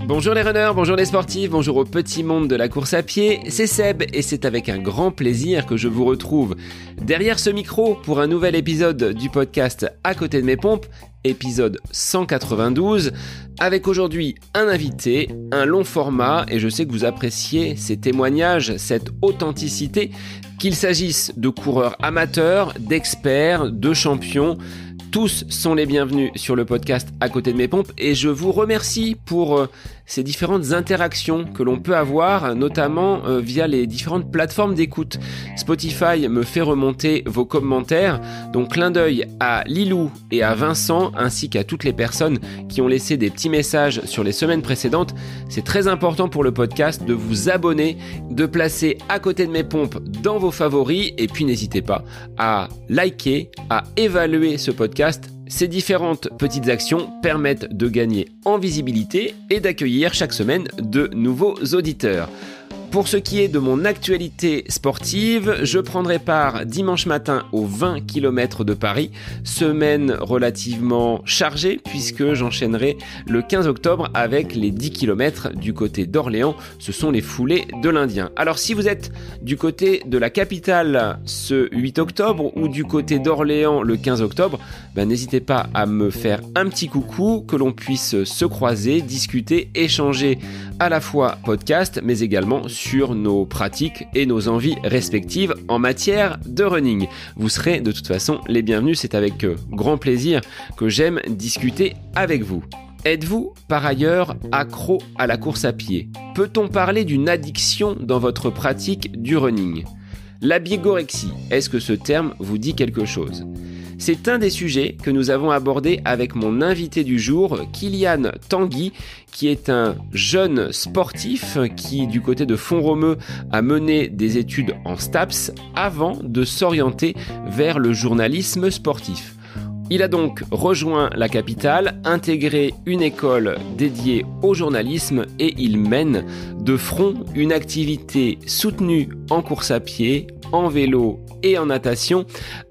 Bonjour les runners, bonjour les sportifs, bonjour au petit monde de la course à pied, c'est Seb et c'est avec un grand plaisir que je vous retrouve derrière ce micro pour un nouvel épisode du podcast À côté de mes pompes, épisode 192, avec aujourd'hui un invité, un long format et je sais que vous appréciez ces témoignages, cette authenticité, qu'il s'agisse de coureurs amateurs, d'experts, de champions. Tous sont les bienvenus sur le podcast À côté de mes pompes et je vous remercie pour ces différentes interactions que l'on peut avoir, notamment via les différentes plateformes d'écoute. Spotify me fait remonter vos commentaires, donc clin d'œil à Lilou et à Vincent, ainsi qu'à toutes les personnes qui ont laissé des petits messages sur les semaines précédentes. C'est très important pour le podcast de vous abonner, de placer À côté de mes pompes dans vos favoris, et puis n'hésitez pas à liker, à évaluer ce podcast. Ces différentes petites actions permettent de gagner en visibilité et d'accueillir chaque semaine de nouveaux auditeurs. Pour ce qui est de mon actualité sportive, je prendrai part dimanche matin aux 20 km de Paris, semaine relativement chargée puisque j'enchaînerai le 15 octobre avec les 10 km du côté d'Orléans, ce sont les foulées de l'Indien. Alors si vous êtes du côté de la capitale ce 8 octobre ou du côté d'Orléans le 15 octobre, n'hésitez pas à me faire un petit coucou, que l'on puisse se croiser, discuter, échanger à la fois podcast mais également sur nos pratiques et nos envies respectives en matière de running. Vous serez de toute façon les bienvenus, c'est avec grand plaisir que j'aime discuter avec vous. Êtes-vous par ailleurs accro à la course à pied ? Peut-on parler d'une addiction dans votre pratique du running ? La bigorexie, est-ce que ce terme vous dit quelque chose ? C'est un des sujets que nous avons abordé avec mon invité du jour, Kylian Tanguy, qui est un jeune sportif qui, du côté de Font-Romeu, a mené des études en STAPS avant de s'orienter vers le journalisme sportif. Il a donc rejoint la capitale, intégré une école dédiée au journalisme et il mène de front une activité soutenue en course à pied, en vélo et en natation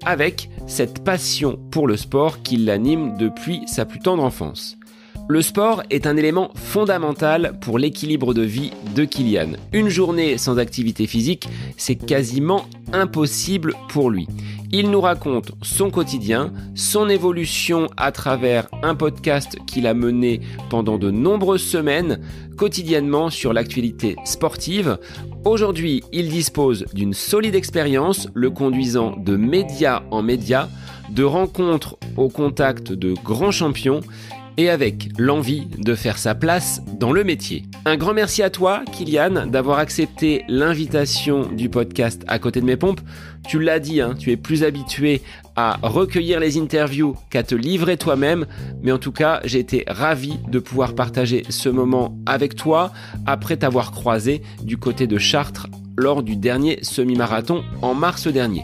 avec cette passion pour le sport qui l'anime depuis sa plus tendre enfance. Le sport est un élément fondamental pour l'équilibre de vie de Kylian. Une journée sans activité physique, c'est quasiment impossible pour lui. Il nous raconte son quotidien, son évolution à travers un podcast qu'il a mené pendant de nombreuses semaines, quotidiennement sur l'actualité sportive. Aujourd'hui, il dispose d'une solide expérience, le conduisant de média en média, de rencontres au contact de grands champions et avec l'envie de faire sa place dans le métier. Un grand merci à toi, Kylian, d'avoir accepté l'invitation du podcast À côté de mes pompes. Tu l'as dit, tu es plus habitué à recueillir les interviews qu'à te livrer toi-même. Mais en tout cas, j'ai été ravi de pouvoir partager ce moment avec toi après t'avoir croisé du côté de Chartres lors du dernier semi-marathon en mars dernier.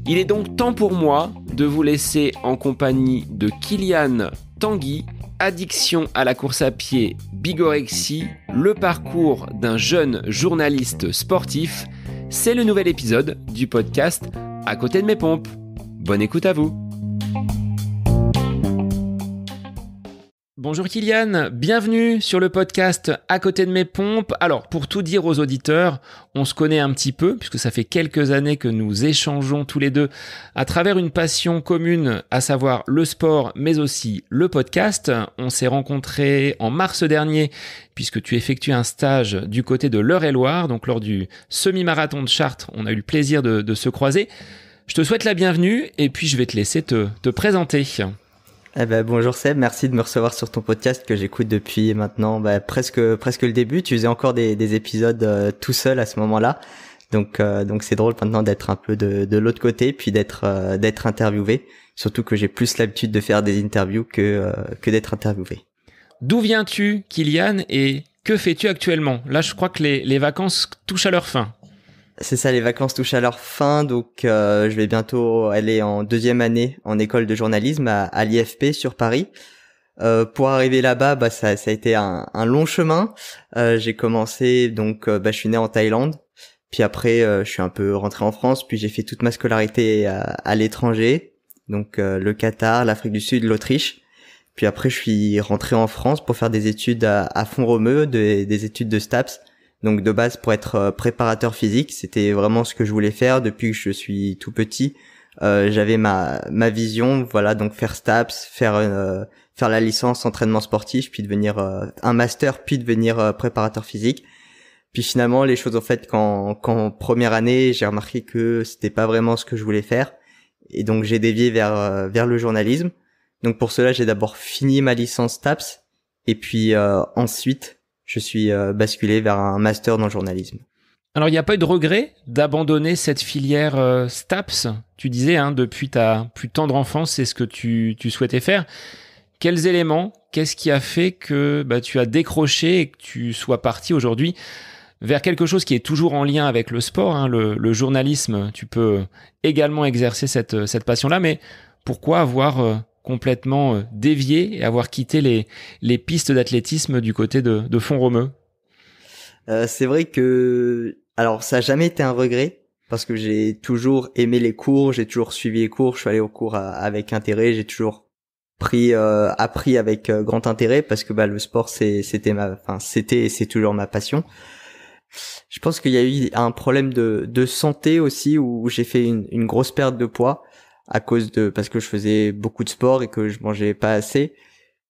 Il est donc temps pour moi de vous laisser en compagnie de Kylian Tanguy, addiction à la course à pied, bigorexie, le parcours d'un jeune journaliste sportif. C'est le nouvel épisode du podcast À côté de mes pompes. Bonne écoute à vous. Bonjour Kylian, bienvenue sur le podcast À côté de mes pompes. Alors, pour tout dire aux auditeurs, on se connaît un petit peu puisque ça fait quelques années que nous échangeons tous les deux à travers une passion commune, à savoir le sport mais aussi le podcast. On s'est rencontrés en mars dernier puisque tu effectues un stage du côté de l'Eure-et-Loir, donc lors du semi-marathon de Chartres, on a eu le plaisir de se croiser. Je te souhaite la bienvenue et puis je vais te laisser te présenter. Bonjour Seb, merci de me recevoir sur ton podcast que j'écoute depuis maintenant presque le début. Tu faisais encore des épisodes tout seul à ce moment-là, donc c'est drôle maintenant d'être un peu de l'autre côté puis d'être interviewé. Surtout que j'ai plus l'habitude de faire des interviews que d'être interviewé. D'où viens-tu, Kylian, et que fais-tu actuellement ? Là, je crois que les vacances touchent à leur fin. C'est ça, les vacances touchent à leur fin, donc je vais bientôt aller en 2e année en école de journalisme à l'IFP sur Paris. Pour arriver là-bas, ça a été un long chemin. J'ai commencé, je suis né en Thaïlande, puis après je suis un peu rentré en France, puis j'ai fait toute ma scolarité à l'étranger, donc le Qatar, l'Afrique du Sud, l'Autriche. Puis après, je suis rentré en France pour faire des études à Font-Romeu, des études de STAPS. Donc de base pour être préparateur physique, c'était vraiment ce que je voulais faire depuis que je suis tout petit. J'avais ma vision, voilà, donc faire STAPS, faire la licence entraînement sportif, puis devenir un master, puis devenir préparateur physique. Puis finalement, les choses en fait qu'en première année, j'ai remarqué que c'était pas vraiment ce que je voulais faire, et donc j'ai dévié vers le journalisme. Donc pour cela, j'ai d'abord fini ma licence STAPS, et puis ensuite je suis basculé vers un master dans le journalisme. Alors, il n'y a pas eu de regret d'abandonner cette filière STAPS? Tu disais, depuis ta plus tendre enfance, c'est ce que tu souhaitais faire. Quels éléments, qu'est-ce qui a fait que tu as décroché et que tu sois parti aujourd'hui vers quelque chose qui est toujours en lien avec le sport, le journalisme? Tu peux également exercer cette passion-là, mais pourquoi avoir complètement dévié et avoir quitté les pistes d'athlétisme du côté de Font-Romeu? C'est vrai que, alors ça a jamais été un regret parce que j'ai toujours aimé les cours, j'ai toujours suivi les cours, je suis allé aux cours avec intérêt, j'ai toujours appris avec grand intérêt parce que le sport c'était et c'est toujours ma passion. Je pense qu'il y a eu un problème de santé aussi où j'ai fait une grosse perte de poids parce que je faisais beaucoup de sport et que je mangeais pas assez,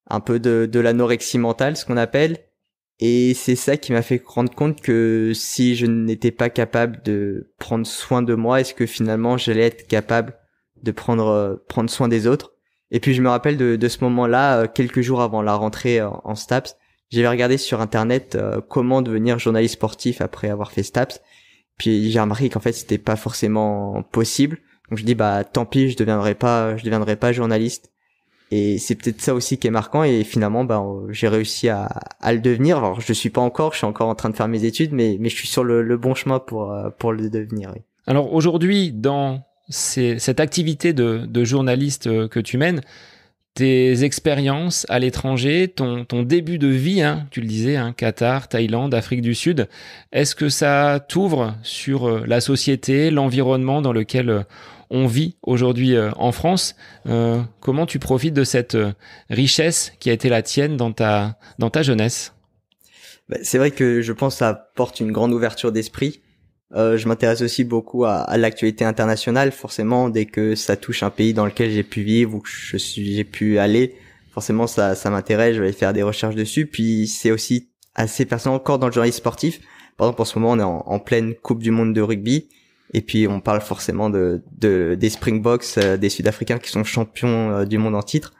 un peu de l'anorexie mentale, ce qu'on appelle. Et c'est ça qui m'a fait rendre compte que si je n'étais pas capable de prendre soin de moi, est-ce que finalement j'allais être capable de prendre soin des autres? Et puis je me rappelle de ce moment-là, quelques jours avant la rentrée en STAPS, j'avais regardé sur internet comment devenir journaliste sportif après avoir fait STAPS. Puis j'ai remarqué qu'en fait c'était pas forcément possible. Donc je dis tant pis, je deviendrai pas journaliste. Et c'est peut-être ça aussi qui est marquant, et finalement j'ai réussi à le devenir. Alors je suis encore en train de faire mes études, mais je suis sur le bon chemin pour le devenir. Oui. Alors aujourd'hui, dans cette activité de journaliste que tu mènes, tes expériences à l'étranger, ton début de vie, tu le disais, Qatar, Thaïlande, Afrique du Sud, est-ce que ça t'ouvre sur la société, l'environnement dans lequel on vit aujourd'hui en France? Comment tu profites de cette richesse qui a été la tienne dans ta jeunesse? C'est vrai que je pense que ça apporte une grande ouverture d'esprit. Je m'intéresse aussi beaucoup à l'actualité internationale. Forcément, dès que ça touche un pays dans lequel j'ai pu vivre ou que j'ai pu aller, forcément ça m'intéresse. Je vais faire des recherches dessus. Puis c'est aussi assez personnel encore dans le journalisme sportif. Par exemple, en ce moment, on est en pleine Coupe du Monde de rugby. Et puis on parle forcément des Springboks, des Sud-Africains qui sont champions du monde en titre.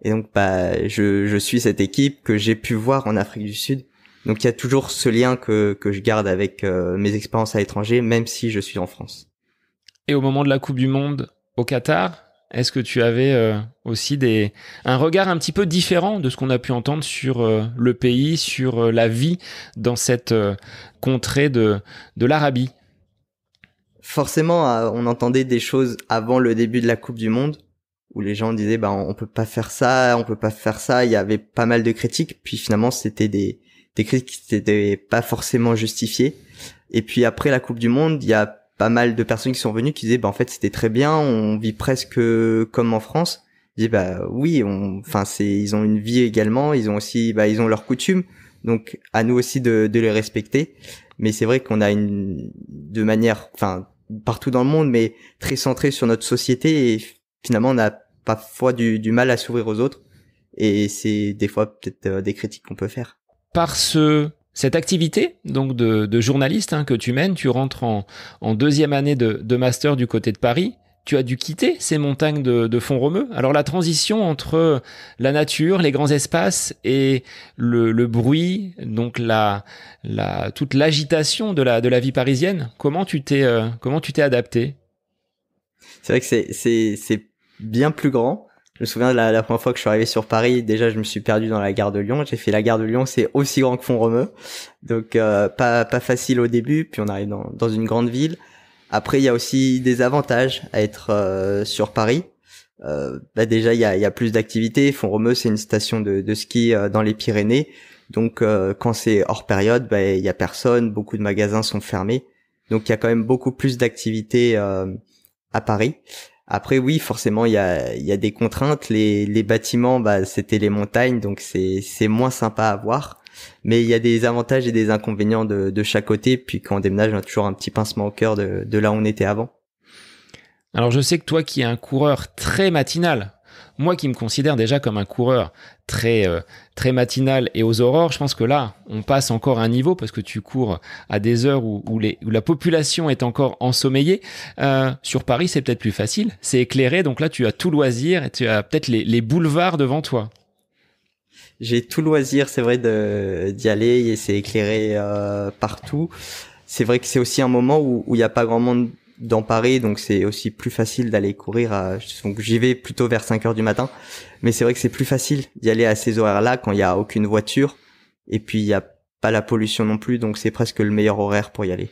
Et donc je suis cette équipe que j'ai pu voir en Afrique du Sud. Donc il y a toujours ce lien que je garde avec mes expériences à l'étranger, même si je suis en France. Et au moment de la Coupe du Monde au Qatar, est-ce que tu avais aussi un regard un petit peu différent de ce qu'on a pu entendre sur le pays, sur la vie dans cette contrée de l'Arabie? Forcément, on entendait des choses avant le début de la Coupe du Monde où les gens disaient on peut pas faire ça, on peut pas faire ça. Il y avait pas mal de critiques, puis finalement c'était des critiques qui n'étaient pas forcément justifiées. Et puis après la Coupe du Monde, il y a pas mal de personnes qui sont venues qui disaient en fait c'était très bien, on vit presque comme en France. Je dis oui, ils ont une vie également, ils ont aussi ils ont leurs coutumes, donc à nous aussi de les respecter. Mais c'est vrai qu'on a de manière partout dans le monde, mais très centré sur notre société, et finalement on a parfois du mal à s'ouvrir aux autres, et c'est des fois peut-être des critiques qu'on peut faire. Par cette activité donc de journaliste que tu mènes, tu rentres en deuxième année de master du côté de Paris. Tu as dû quitter ces montagnes de Font-Romeu. Alors la transition entre la nature, les grands espaces et le bruit, donc toute l'agitation de la vie parisienne, comment tu t'es adapté? C'est vrai que c'est bien plus grand. Je me souviens de la première fois que je suis arrivé sur Paris, déjà je me suis perdu dans la gare de Lyon. J'ai fait la gare de Lyon, c'est aussi grand que Font-Romeu, donc pas facile au début. Puis on arrive dans une grande ville. Après, il y a aussi des avantages à être sur Paris. Déjà, il y a plus d'activités. Font-Romeu, c'est une station de ski dans les Pyrénées. Donc, quand c'est hors période, il y a personne. Beaucoup de magasins sont fermés. Donc, il y a quand même beaucoup plus d'activités à Paris. Après oui, forcément il y a des contraintes. Les bâtiments, bah c'était les montagnes, donc c'est moins sympa à voir. Mais il y a des avantages et des inconvénients de chaque côté. Puis quand on déménage, on a toujours un petit pincement au cœur de là où on était avant. Alors je sais que toi qui es un coureur très matinal, moi qui me considère déjà comme un coureur très matinal et aux aurores, je pense que là, on passe encore un niveau parce que tu cours à des heures où la population est encore ensommeillée. Sur Paris, c'est peut-être plus facile, c'est éclairé, donc là, tu as tout loisir et tu as peut-être les boulevards devant toi. J'ai tout loisir, c'est vrai, d'y aller et c'est éclairé partout. C'est vrai que c'est aussi un moment où il y a pas grand monde dans Paris, donc c'est aussi plus facile d'aller courir. Donc j'y vais plutôt vers 5 heures du matin, mais c'est vrai que c'est plus facile d'y aller à ces horaires-là quand il y a aucune voiture et puis il y a pas la pollution non plus, donc c'est presque le meilleur horaire pour y aller.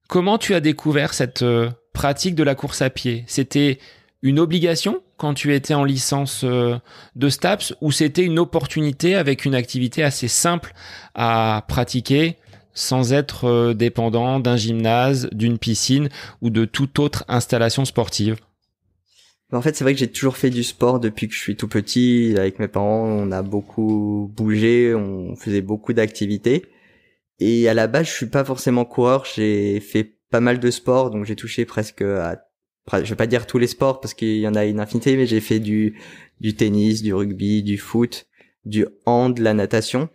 Comment tu as découvert cette pratique de la course à pied? C'était une obligation quand tu étais en licence de STAPS ou c'était une opportunité avec une activité assez simple à pratiquer sans être dépendant d'un gymnase, d'une piscine ou de toute autre installation sportive? En fait, c'est vrai que j'ai toujours fait du sport depuis que je suis tout petit. Avec mes parents, on a beaucoup bougé, on faisait beaucoup d'activités. Et à la base, je suis pas forcément coureur. J'ai fait pas mal de sports, donc j'ai touché presque je vais pas dire tous les sports parce qu'il y en a une infinité, mais j'ai fait du tennis, du rugby, du foot, du hand, la natation.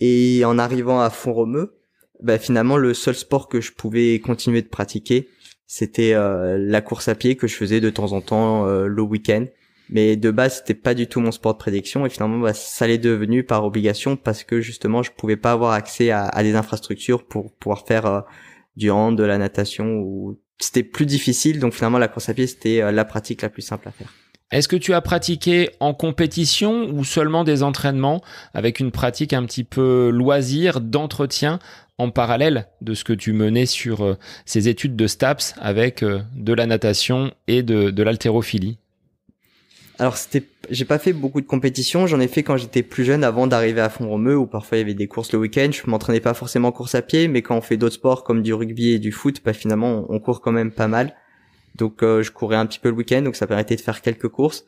Et en arrivant à Font-Romeu, bah finalement le seul sport que je pouvais continuer de pratiquer, c'était la course à pied que je faisais de temps en temps le week-end. Mais de base, c'était pas du tout mon sport de prédilection et finalement bah, ça l'est devenu par obligation parce que justement je pouvais pas avoir accès à des infrastructures pour pouvoir faire du hand, de la natation, ou c'était plus difficile. Donc finalement la course à pied c'était la pratique la plus simple à faire. Est-ce que tu as pratiqué en compétition ou seulement des entraînements avec une pratique un petit peu loisir, d'entretien en parallèle de ce que tu menais sur ces études de STAPS avec de la natation et de l'haltérophilie? Alors j'ai pas fait beaucoup de compétitions, j'en ai fait quand j'étais plus jeune avant d'arriver à Font-Romeu où parfois il y avait des courses le week-end. Je m'entraînais pas forcément en course à pied, mais quand on fait d'autres sports comme du rugby et du foot, bah finalement on court quand même pas mal. Donc je courais un petit peu le week-end, donc ça permettait de faire quelques courses.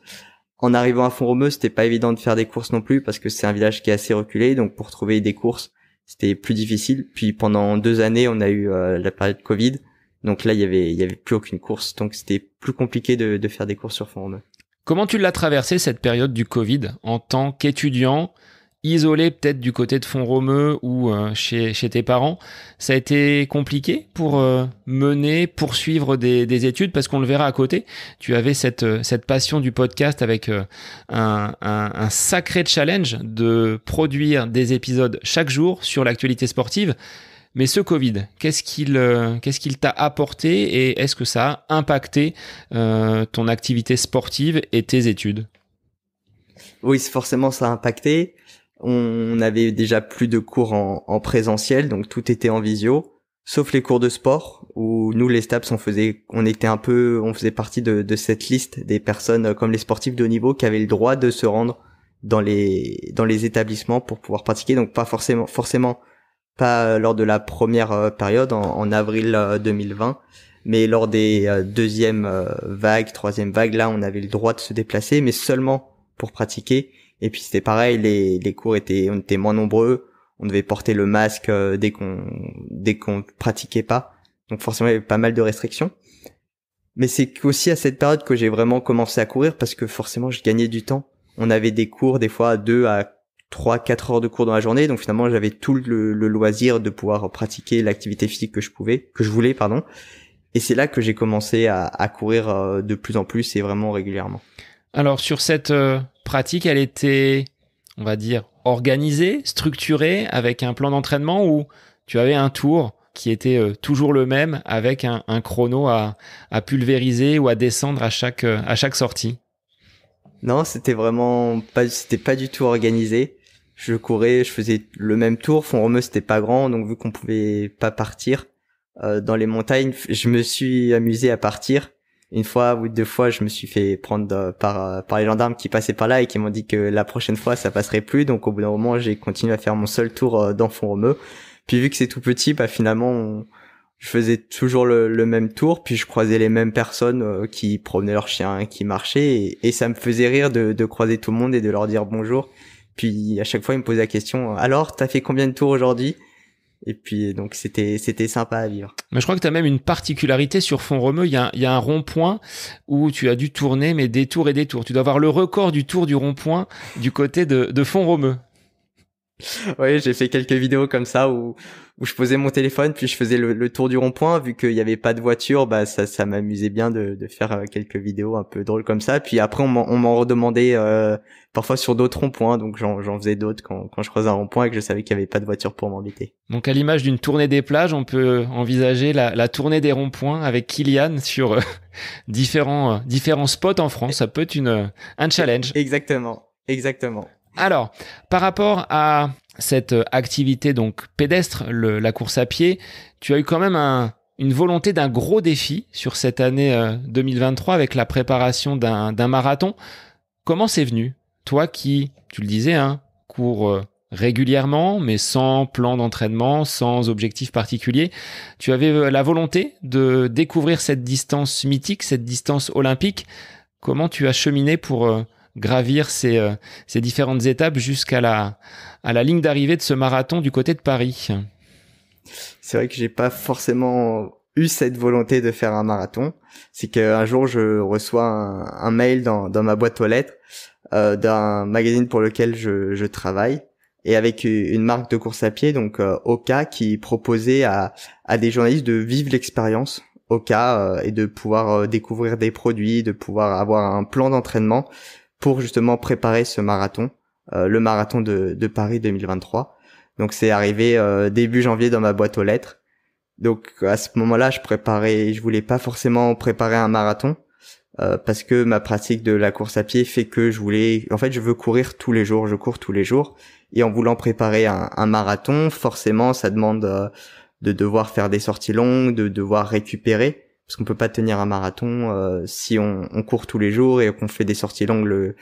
En arrivant à Font-Romeu, c'était pas évident de faire des courses non plus parce que c'est un village qui est assez reculé, donc pour trouver des courses, c'était plus difficile. Puis pendant 2 années, on a eu la période Covid, donc là il y avait plus aucune course, donc c'était plus compliqué de faire des courses sur Font-Romeu. Comment tu l'as traversé cette période du Covid en tant qu'étudiant, isolé peut-être du côté de Font-Romeu ou chez tes parents? Ça a été compliqué pour poursuivre des études parce qu'on le verra à côté. Tu avais cette passion du podcast avec un sacré challenge de produire des épisodes chaque jour sur l'actualité sportive. Mais ce Covid, qu'est-ce qu'il t'a apporté et est-ce que ça a impacté ton activité sportive et tes études? Oui, forcément ça a impacté. On avait déjà plus de cours en présentiel, donc tout était en visio, sauf les cours de sport où nous les STAPS on faisait partie de cette liste des personnes comme les sportifs de haut niveau qui avaient le droit de se rendre dans les établissements pour pouvoir pratiquer, donc pas forcément pas lors de la première période en avril 2020, mais lors des deuxième vague, troisième vague, là on avait le droit de se déplacer, mais seulement pour pratiquer. Et puis c'était pareil, les cours on était moins nombreux, on devait porter le masque dès qu'on pratiquait pas, donc forcément il y avait pas mal de restrictions. Mais c'est aussi à cette période que j'ai vraiment commencé à courir parce que forcément je gagnais du temps. On avait des cours des fois 2 à 3-4 heures de cours dans la journée, donc finalement j'avais tout le loisir de pouvoir pratiquer l'activité physique que je voulais. Et c'est là que j'ai commencé à courir de plus en plus et vraiment régulièrement. Alors sur cette pratique, elle était, on va dire, organisée, structurée, avec un plan d'entraînement où tu avais un tour qui était toujours le même avec un chrono à pulvériser ou à descendre à chaque sortie? Non, c'était pas du tout organisé. Je courais, je faisais le même tour. Font-Romeu, c'était pas grand, donc vu qu'on pouvait pas partir dans les montagnes, je me suis amusé à partir. Une fois ou 2 fois, je me suis fait prendre par les gendarmes qui passaient par là et qui m'ont dit que la prochaine fois, ça passerait plus. Donc au bout d'un moment, j'ai continué à faire mon seul tour dans Font-Romeu. Puis vu que c'est tout petit, bah finalement, je faisais toujours le même tour, puis je croisais les mêmes personnes qui promenaient leurs chiens, qui marchaient, et ça me faisait rire de croiser tout le monde et de leur dire bonjour. Puis à chaque fois, ils me posaient la question, alors, t'as fait combien de tours aujourd'hui? Et puis donc c'était sympa à vivre. Mais je crois que tu as même une particularité sur Font-Romeu. Il y a un rond-point où tu as dû tourner, mais des tours et des tours. Tu dois avoir le record du tour du rond-point du côté de Font-Romeu. Oui, j'ai fait quelques vidéos comme ça où je posais mon téléphone puis je faisais le tour du rond-point. Vu qu'il y avait pas de voiture, bah ça m'amusait bien de faire quelques vidéos un peu drôles comme ça. Puis après on m'en redemandait parfois sur d'autres ronds-points, donc j'en faisais d'autres quand je croisais un rond-point et que je savais qu'il y avait pas de voiture pour m'embêter. Donc à l'image d'une tournée des plages, on peut envisager la tournée des ronds-points avec Kylian sur différents spots en France. Ça peut être un challenge. Exactement. Alors, par rapport à cette activité donc pédestre, la course à pied, tu as eu quand même une volonté d'un gros défi sur cette année 2023 avec la préparation d'un marathon. Comment c'est venu? Toi qui, tu le disais, cours régulièrement, mais sans plan d'entraînement, sans objectif particulier, tu avais la volonté de découvrir cette distance mythique, cette distance olympique. Comment tu as cheminé pour gravir ces différentes étapes jusqu'à la ligne d'arrivée de ce marathon du côté de Paris? C'est vrai que j'ai pas forcément eu cette volonté de faire un marathon. C'est qu'un jour je reçois un mail dans ma boîte aux lettres d'un magazine pour lequel je travaille, et avec une marque de course à pied, donc Oka, qui proposait à des journalistes de vivre l'expérience Oka et de pouvoir découvrir des produits, de pouvoir avoir un plan d'entraînement pour justement préparer ce marathon, le marathon de Paris 2023. Donc c'est arrivé début janvier dans ma boîte aux lettres. Donc à ce moment-là, je voulais pas forcément préparer un marathon parce que ma pratique de la course à pied fait que je veux courir tous les jours, je cours tous les jours, et en voulant préparer un marathon, forcément ça demande de devoir faire des sorties longues, de devoir récupérer, parce qu'on peut pas tenir un marathon si on court tous les jours et qu'on fait des sorties longues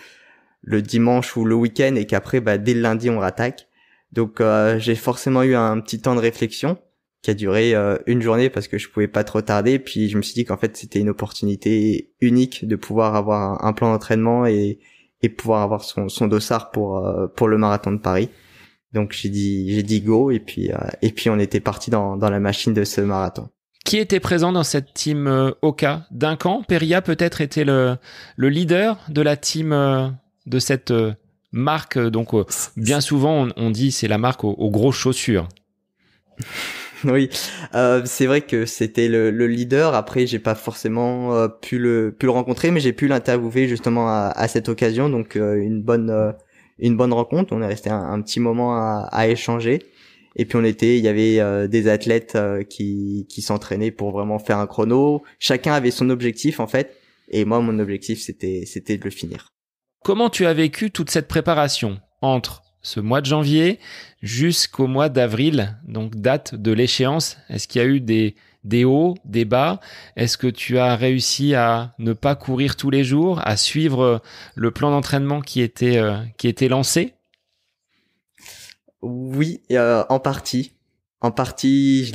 le dimanche ou le week-end, et qu'après dès le lundi on rattaque. Donc j'ai forcément eu un petit temps de réflexion qui a duré une journée parce que je pouvais pas trop tarder. Puis je me suis dit qu'en fait c'était une opportunité unique de pouvoir avoir un plan d'entraînement et pouvoir avoir son dossard pour le marathon de Paris. Donc j'ai dit go, et puis on était parti dans la machine de ce marathon. Qui était présent dans cette team Oka? Duncan, Péria peut-être était le leader de la team de cette marque. Donc bien souvent on dit c'est la marque aux grosses chaussures. Oui, c'est vrai que c'était le leader. Après, j'ai pas forcément pu le rencontrer, mais j'ai pu l'interviewer justement à cette occasion. Donc une bonne rencontre. On est resté un petit moment à échanger. Et puis il y avait des athlètes qui s'entraînaient pour vraiment faire un chrono. Chacun avait son objectif en fait, et moi mon objectif c'était de le finir. Comment tu as vécu toute cette préparation entre ce mois de janvier jusqu'au mois d'avril, donc date de l'échéance? Est-ce qu'il y a eu des hauts, des bas? Est-ce que tu as réussi à ne pas courir tous les jours, à suivre le plan d'entraînement qui était lancé? Oui, en partie. En partie, je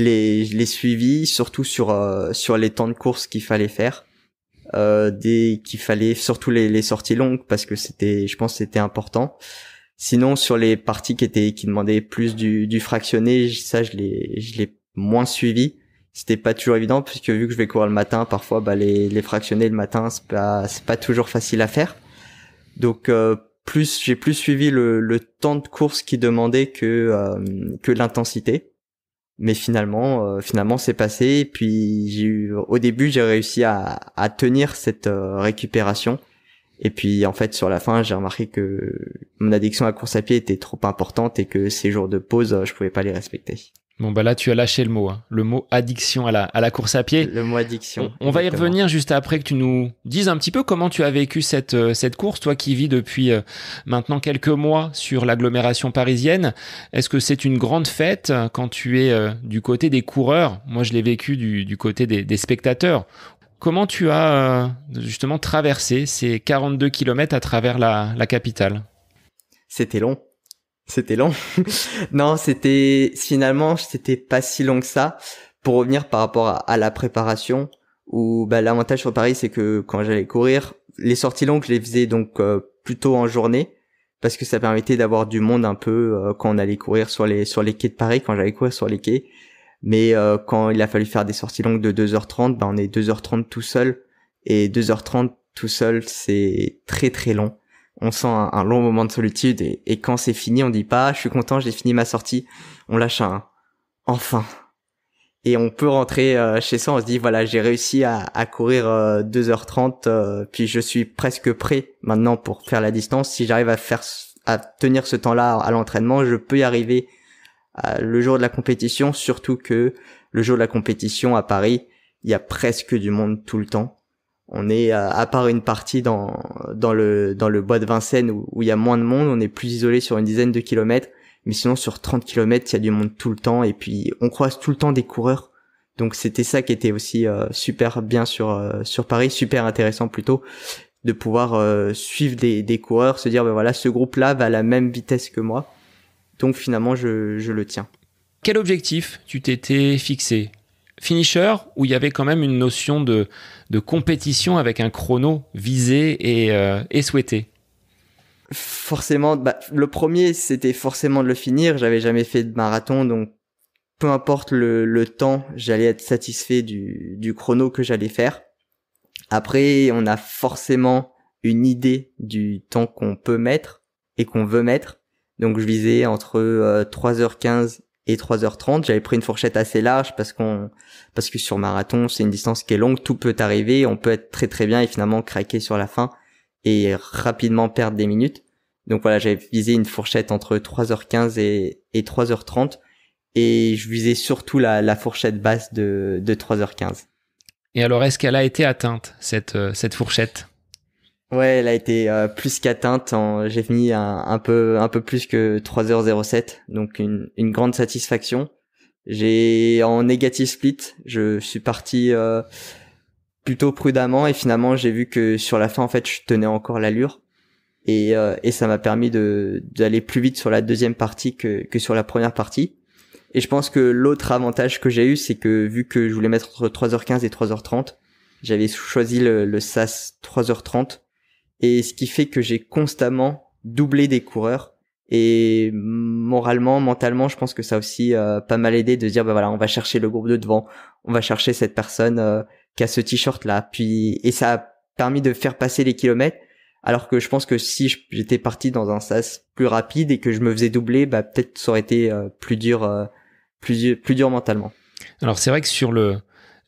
l'ai suivi, surtout sur les temps de course qu'il fallait faire. Qu'il fallait surtout les sorties longues, parce que je pense que c'était important. Sinon, sur les parties qui demandaient plus du fractionné, ça je l'ai moins suivi. C'était pas toujours évident, puisque vu que je vais courir le matin, parfois les fractionnés le matin c'est pas toujours facile à faire. Donc j'ai plus suivi le temps de course qui demandait que l'intensité. Mais finalement c'est passé. Et puis au début j'ai réussi à tenir cette récupération. Et puis en fait sur la fin j'ai remarqué que mon addiction à la course à pied était trop importante et que ces jours de pause je pouvais pas les respecter. Bon là tu as lâché le mot addiction à la course à pied. Le mot addiction. On va y revenir juste après que tu nous dises un petit peu comment tu as vécu cette course, toi qui vis depuis maintenant quelques mois sur l'agglomération parisienne. Est-ce que c'est une grande fête quand tu es du côté des coureurs? Moi je l'ai vécu du côté des spectateurs. Comment tu as justement traversé ces 42 km à travers la capitale? C'était long. C'était long. Non, c'était pas si long que ça. Pour revenir par rapport à la préparation, où l'avantage sur Paris, c'est que quand j'allais courir, les sorties longues, je les faisais donc plutôt en journée, parce que ça permettait d'avoir du monde un peu quand on allait courir sur les quais de Paris, quand j'allais courir sur les quais. Mais quand il a fallu faire des sorties longues de 2h30, on est 2h30 tout seul, et 2h30 tout seul, c'est très très long. On sent un long moment de solitude, et quand c'est fini, on dit pas je suis content, j'ai fini ma sortie, on lâche un enfin. Et on peut rentrer chez soi, on se dit voilà, j'ai réussi à courir 2h30, puis je suis presque prêt maintenant pour faire la distance. Si j'arrive à tenir ce temps-là à l'entraînement, je peux y arriver le jour de la compétition, surtout que le jour de la compétition à Paris, il y a presque du monde tout le temps. On est à part une partie dans le bois de Vincennes où il y a moins de monde, on est plus isolé sur une dizaine de kilomètres. Mais sinon, sur 30 kilomètres, il y a du monde tout le temps. Et puis, on croise tout le temps des coureurs. Donc, c'était ça qui était aussi super bien sur Paris, super intéressant plutôt, de pouvoir suivre des coureurs, se dire, voilà, ce groupe-là va à la même vitesse que moi. Donc, finalement, je le tiens. Quel objectif tu t'étais fixé ? Finisher, où il y avait quand même une notion de compétition avec un chrono visé et souhaité ? Forcément, le premier, c'était forcément de le finir. J'avais jamais fait de marathon, donc peu importe le temps, j'allais être satisfait du chrono que j'allais faire. Après, on a forcément une idée du temps qu'on peut mettre et qu'on veut mettre. Donc, je visais entre 3h15 et 3h30. J'avais pris une fourchette assez large parce que sur marathon, c'est une distance qui est longue, tout peut arriver, on peut être très très bien et finalement craquer sur la fin et rapidement perdre des minutes. Donc voilà, j'avais visé une fourchette entre 3h15 et 3h30 et je visais surtout la fourchette basse de 3h15. Et alors, est-ce qu'elle a été atteinte, cette fourchette ? Ouais, elle a été plus qu'atteinte. J'ai fini un peu plus que 3h07, donc une grande satisfaction. En négative split, je suis parti plutôt prudemment et finalement j'ai vu que sur la fin en fait je tenais encore l'allure et ça m'a permis d'aller plus vite sur la deuxième partie que sur la première partie. Et je pense que l'autre avantage que j'ai eu, c'est que vu que je voulais mettre entre 3h15 et 3h30, j'avais choisi le SAS 3h30 et ce qui fait que j'ai constamment doublé des coureurs. Et moralement, mentalement, je pense que ça a aussi pas mal aidé de dire voilà, on va chercher le groupe de devant, on va chercher cette personne qui a ce t-shirt là, et ça a permis de faire passer les kilomètres, alors que je pense que si j'étais parti dans un sas plus rapide et que je me faisais doubler, peut-être ça aurait été plus dur mentalement. Alors c'est vrai que sur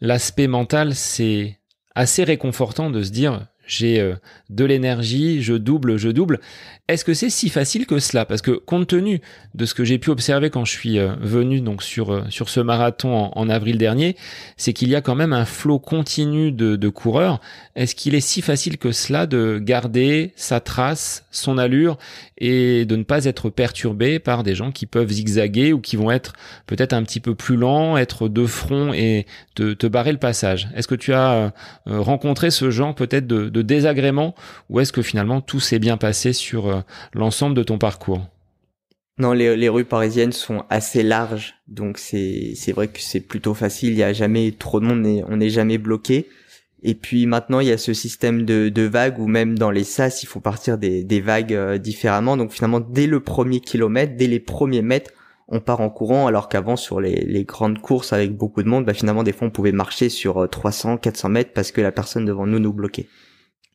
l'aspect mental, c'est assez réconfortant de se dire j'ai de l'énergie, je double. Est-ce que c'est si facile que cela ? Parce que compte tenu de ce que j'ai pu observer quand je suis venu donc sur ce marathon en avril dernier, c'est qu'il y a quand même un flot continu de coureurs. Est-ce qu'il est si facile que cela de garder sa trace, son allure et de ne pas être perturbé par des gens qui peuvent zigzaguer ou qui vont être peut-être un petit peu plus lents, être de front et te barrer le passage ? Est-ce que tu as rencontré ce genre peut-être de désagrément ou est-ce que finalement tout s'est bien passé sur l'ensemble de ton parcours ? Non, les rues parisiennes sont assez larges, donc c'est vrai que c'est plutôt facile, il y a jamais trop de monde, on n'est jamais bloqué. Et puis maintenant, il y a ce système de vagues où même dans les sas, il faut partir des vagues différemment. Donc finalement, dès le premier kilomètre, dès les premiers mètres, on part en courant, alors qu'avant, sur les grandes courses avec beaucoup de monde, finalement, des fois, on pouvait marcher sur 300, 400 mètres parce que la personne devant nous bloquait.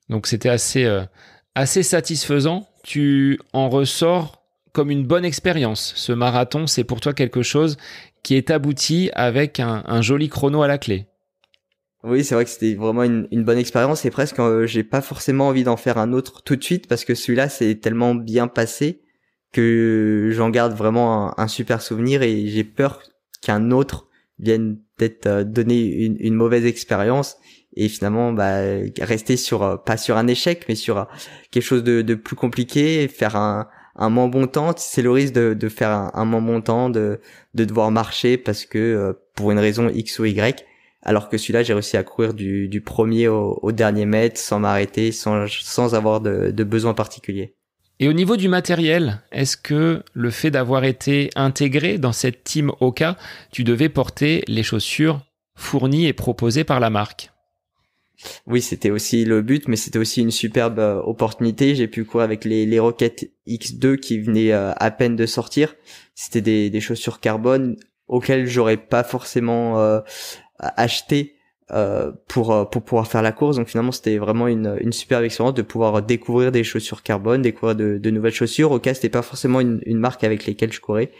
Donc c'était assez satisfaisant. Tu en ressors comme une bonne expérience. Ce marathon, c'est pour toi quelque chose qui est abouti avec un joli chrono à la clé. Oui, c'est vrai que c'était vraiment une bonne expérience et presque j'ai pas forcément envie d'en faire un autre tout de suite parce que celui-là c'est tellement bien passé que j'en garde vraiment un super souvenir et j'ai peur qu'un autre vienne peut-être donner une mauvaise expérience et finalement rester pas sur un échec mais sur quelque chose de plus compliqué, faire un moins bon temps. C'est le risque de faire un moins bon temps, de devoir marcher parce que pour une raison X ou Y. Alors que celui-là, j'ai réussi à courir du premier au dernier mètre sans m'arrêter, sans avoir de besoin particulier. Et au niveau du matériel, est-ce que le fait d'avoir été intégré dans cette team Hoka, tu devais porter les chaussures fournies et proposées par la marque? Oui, c'était aussi le but, mais c'était aussi une superbe opportunité. J'ai pu courir avec les Rocket X2 qui venaient à peine de sortir. C'était des chaussures carbone auxquelles j'aurais pas forcément acheté pour pouvoir faire la course. Donc finalement, c'était vraiment une superbe expérience de pouvoir découvrir des chaussures carbone, découvrir de nouvelles chaussures. Hoka, c'était pas forcément une marque avec lesquelles je courais.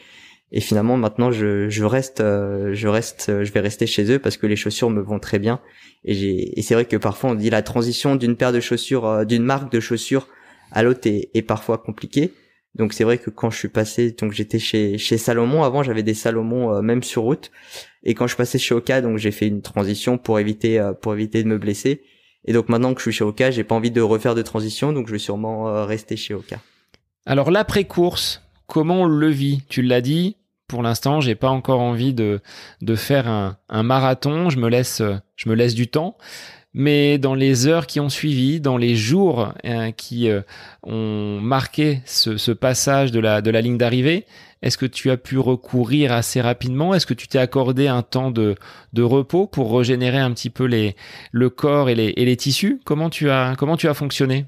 Et finalement, maintenant, je vais rester chez eux parce que les chaussures me vont très bien. Et c'est vrai que parfois, on dit la transition d'une paire de chaussures, d'une marque de chaussures à l'autre est parfois compliquée. Donc c'est vrai que quand je suis passé, donc j'étais chez Salomon. Avant, j'avais des Salomon même sur route. Et quand je passais chez Hoka, donc j'ai fait une transition pour éviter de me blesser. Et donc maintenant que je suis chez Hoka, j'ai pas envie de refaire de transition, donc je vais sûrement rester chez Hoka. Alors l'après-course, comment on le vit? Tu l'as dit. Pour l'instant, j'ai pas encore envie de faire un marathon. Je me laisse du temps. Mais dans les heures qui ont suivi, dans les jours qui ont marqué ce passage de la ligne d'arrivée, est-ce que tu as pu recourir assez rapidement? Est-ce que tu t'es accordé un temps de repos pour régénérer un petit peu le corps et les tissus? Comment tu as fonctionné?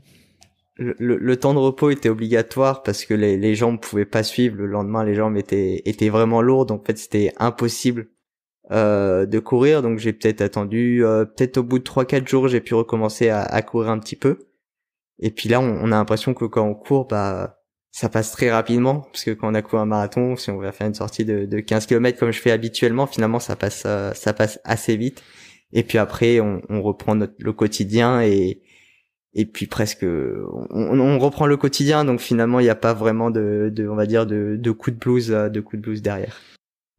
Le temps de repos était obligatoire parce que les jambes pouvaient pas suivre. Le lendemain, les jambes étaient vraiment lourdes. Donc en fait, c'était impossible de courir. Donc j'ai peut-être attendu, peut-être au bout de 3-4 jours, j'ai pu recommencer à courir un petit peu. Et puis là, on a l'impression que quand on court, ça passe très rapidement. Parce que quand on a couru un marathon, si on va faire une sortie de 15 km comme je fais habituellement, finalement, ça passe assez vite. Et puis après, on reprend le quotidien et puis presque on reprend le quotidien, donc finalement il n'y a pas vraiment on va dire de coup de blues derrière.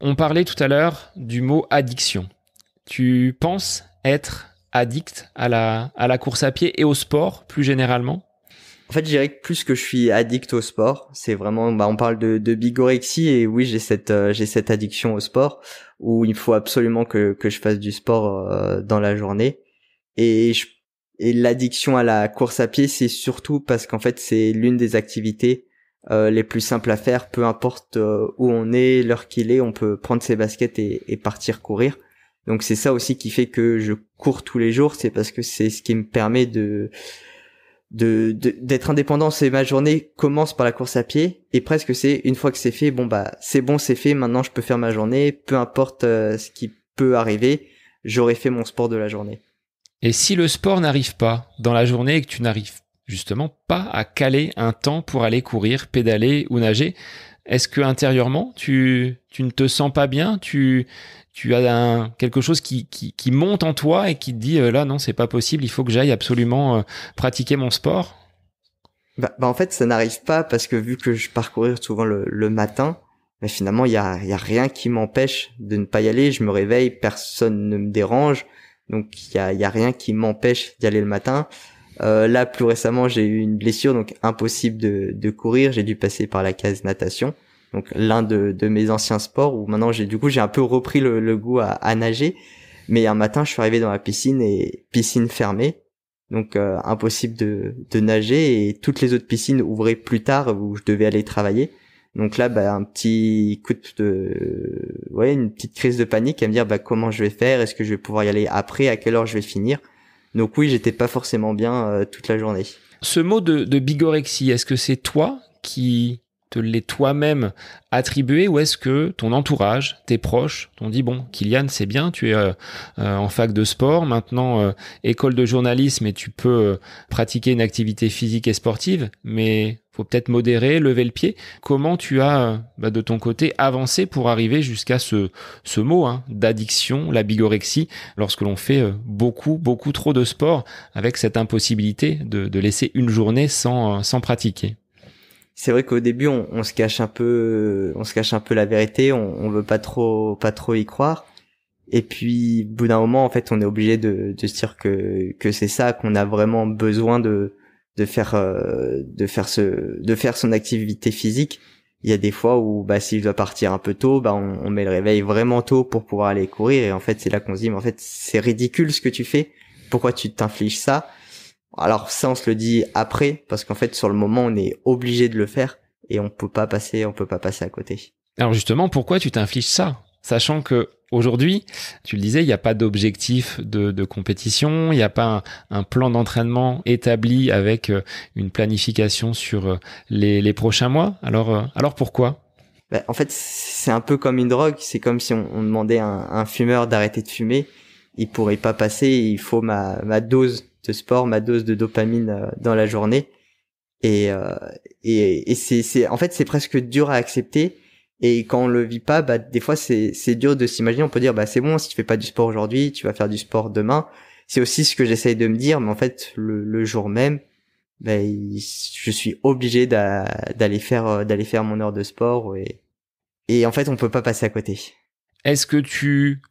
On parlait tout à l'heure du mot addiction. Tu penses être addict à la course à pied et au sport plus généralement? En fait, je dirais que plus que je suis addict au sport, c'est vraiment on parle de bigorexie, et oui, j'ai cette addiction au sport où il faut absolument que je fasse du sport dans la journée. Et l'addiction à la course à pied, c'est surtout parce qu'en fait, c'est l'une des activités les plus simples à faire, peu importe où on est, l'heure qu'il est, on peut prendre ses baskets et partir courir. Donc c'est ça aussi qui fait que je cours tous les jours, c'est parce que c'est ce qui me permet d'être indépendant. C'est ma journée commence par la course à pied, et presque c'est une fois que c'est fait, c'est fait, maintenant je peux faire ma journée, peu importe ce qui peut arriver, j'aurai fait mon sport de la journée. Et si le sport n'arrive pas dans la journée et que tu n'arrives justement pas à caler un temps pour aller courir, pédaler ou nager, est-ce que intérieurement tu ne te sens pas bien? Tu as quelque chose qui monte en toi et qui te dit là non, c'est pas possible, il faut que j'aille absolument pratiquer mon sport? En fait, ça n'arrive pas parce que vu que je pars courir souvent le matin, finalement il y a rien qui m'empêche de ne pas y aller. Je me réveille, personne ne me dérange. Donc il y a rien qui m'empêche d'y aller le matin. Là plus récemment, j'ai eu une blessure, donc impossible de courir, j'ai dû passer par la case natation. Donc l'un de mes anciens sports où maintenant j'ai un peu repris le goût à nager, mais un matin, je suis arrivé dans la piscine et piscine fermée. Donc impossible de nager, et toutes les autres piscines ouvraient plus tard où je devais aller travailler. Donc là, un petit coup une petite crise de panique à me dire comment je vais faire, est-ce que je vais pouvoir y aller après, à quelle heure je vais finir. Donc oui, j'étais pas forcément bien toute la journée. Ce mot de bigorexie, est-ce que c'est toi qui te l'es toi-même attribué, ou est-ce que ton entourage, tes proches t'ont dit bon, Kylian, c'est bien, tu es en fac de sport, maintenant école de journalisme et tu peux pratiquer une activité physique et sportive, mais faut peut-être modérer, lever le pied. Comment tu as de ton côté avancé pour arriver jusqu'à ce mot d'addiction, la bigorexie, lorsque l'on fait beaucoup trop de sport, avec cette impossibilité de laisser une journée sans pratiquer? C'est vrai qu'au début on se cache un peu la vérité, on veut pas trop y croire. Et puis au bout d'un moment, en fait, on est obligé de se dire que c'est ça, qu'on a vraiment besoin de faire son activité physique. Il y a des fois où si je dois partir un peu tôt, on met le réveil vraiment tôt pour pouvoir aller courir, et en fait c'est là qu'on se dit mais en fait c'est ridicule ce que tu fais, pourquoi tu t'infliges ça? Alors ça, on se le dit après, parce qu'en fait, sur le moment, on est obligé de le faire et on peut pas passer à côté. Alors justement, pourquoi tu t'infliges ça? Sachant que aujourd'hui, tu le disais, il n'y a pas d'objectif de compétition, il n'y a pas un plan d'entraînement établi avec une planification sur les prochains mois. Alors pourquoi? En fait, c'est un peu comme une drogue. C'est comme si on demandait à un fumeur d'arrêter de fumer. Il pourrait pas passer. Il faut ma dose de sport, ma dose de dopamine dans la journée. Et c'est en fait, c'est presque dur à accepter. Et quand on le vit pas, des fois c'est dur de s'imaginer. On peut dire c'est bon, si tu fais pas du sport aujourd'hui, tu vas faire du sport demain. C'est aussi ce que j'essaye de me dire, mais en fait le jour même, je suis obligé d'aller faire mon heure de sport et en fait on peut pas passer à côté. Est-ce que tu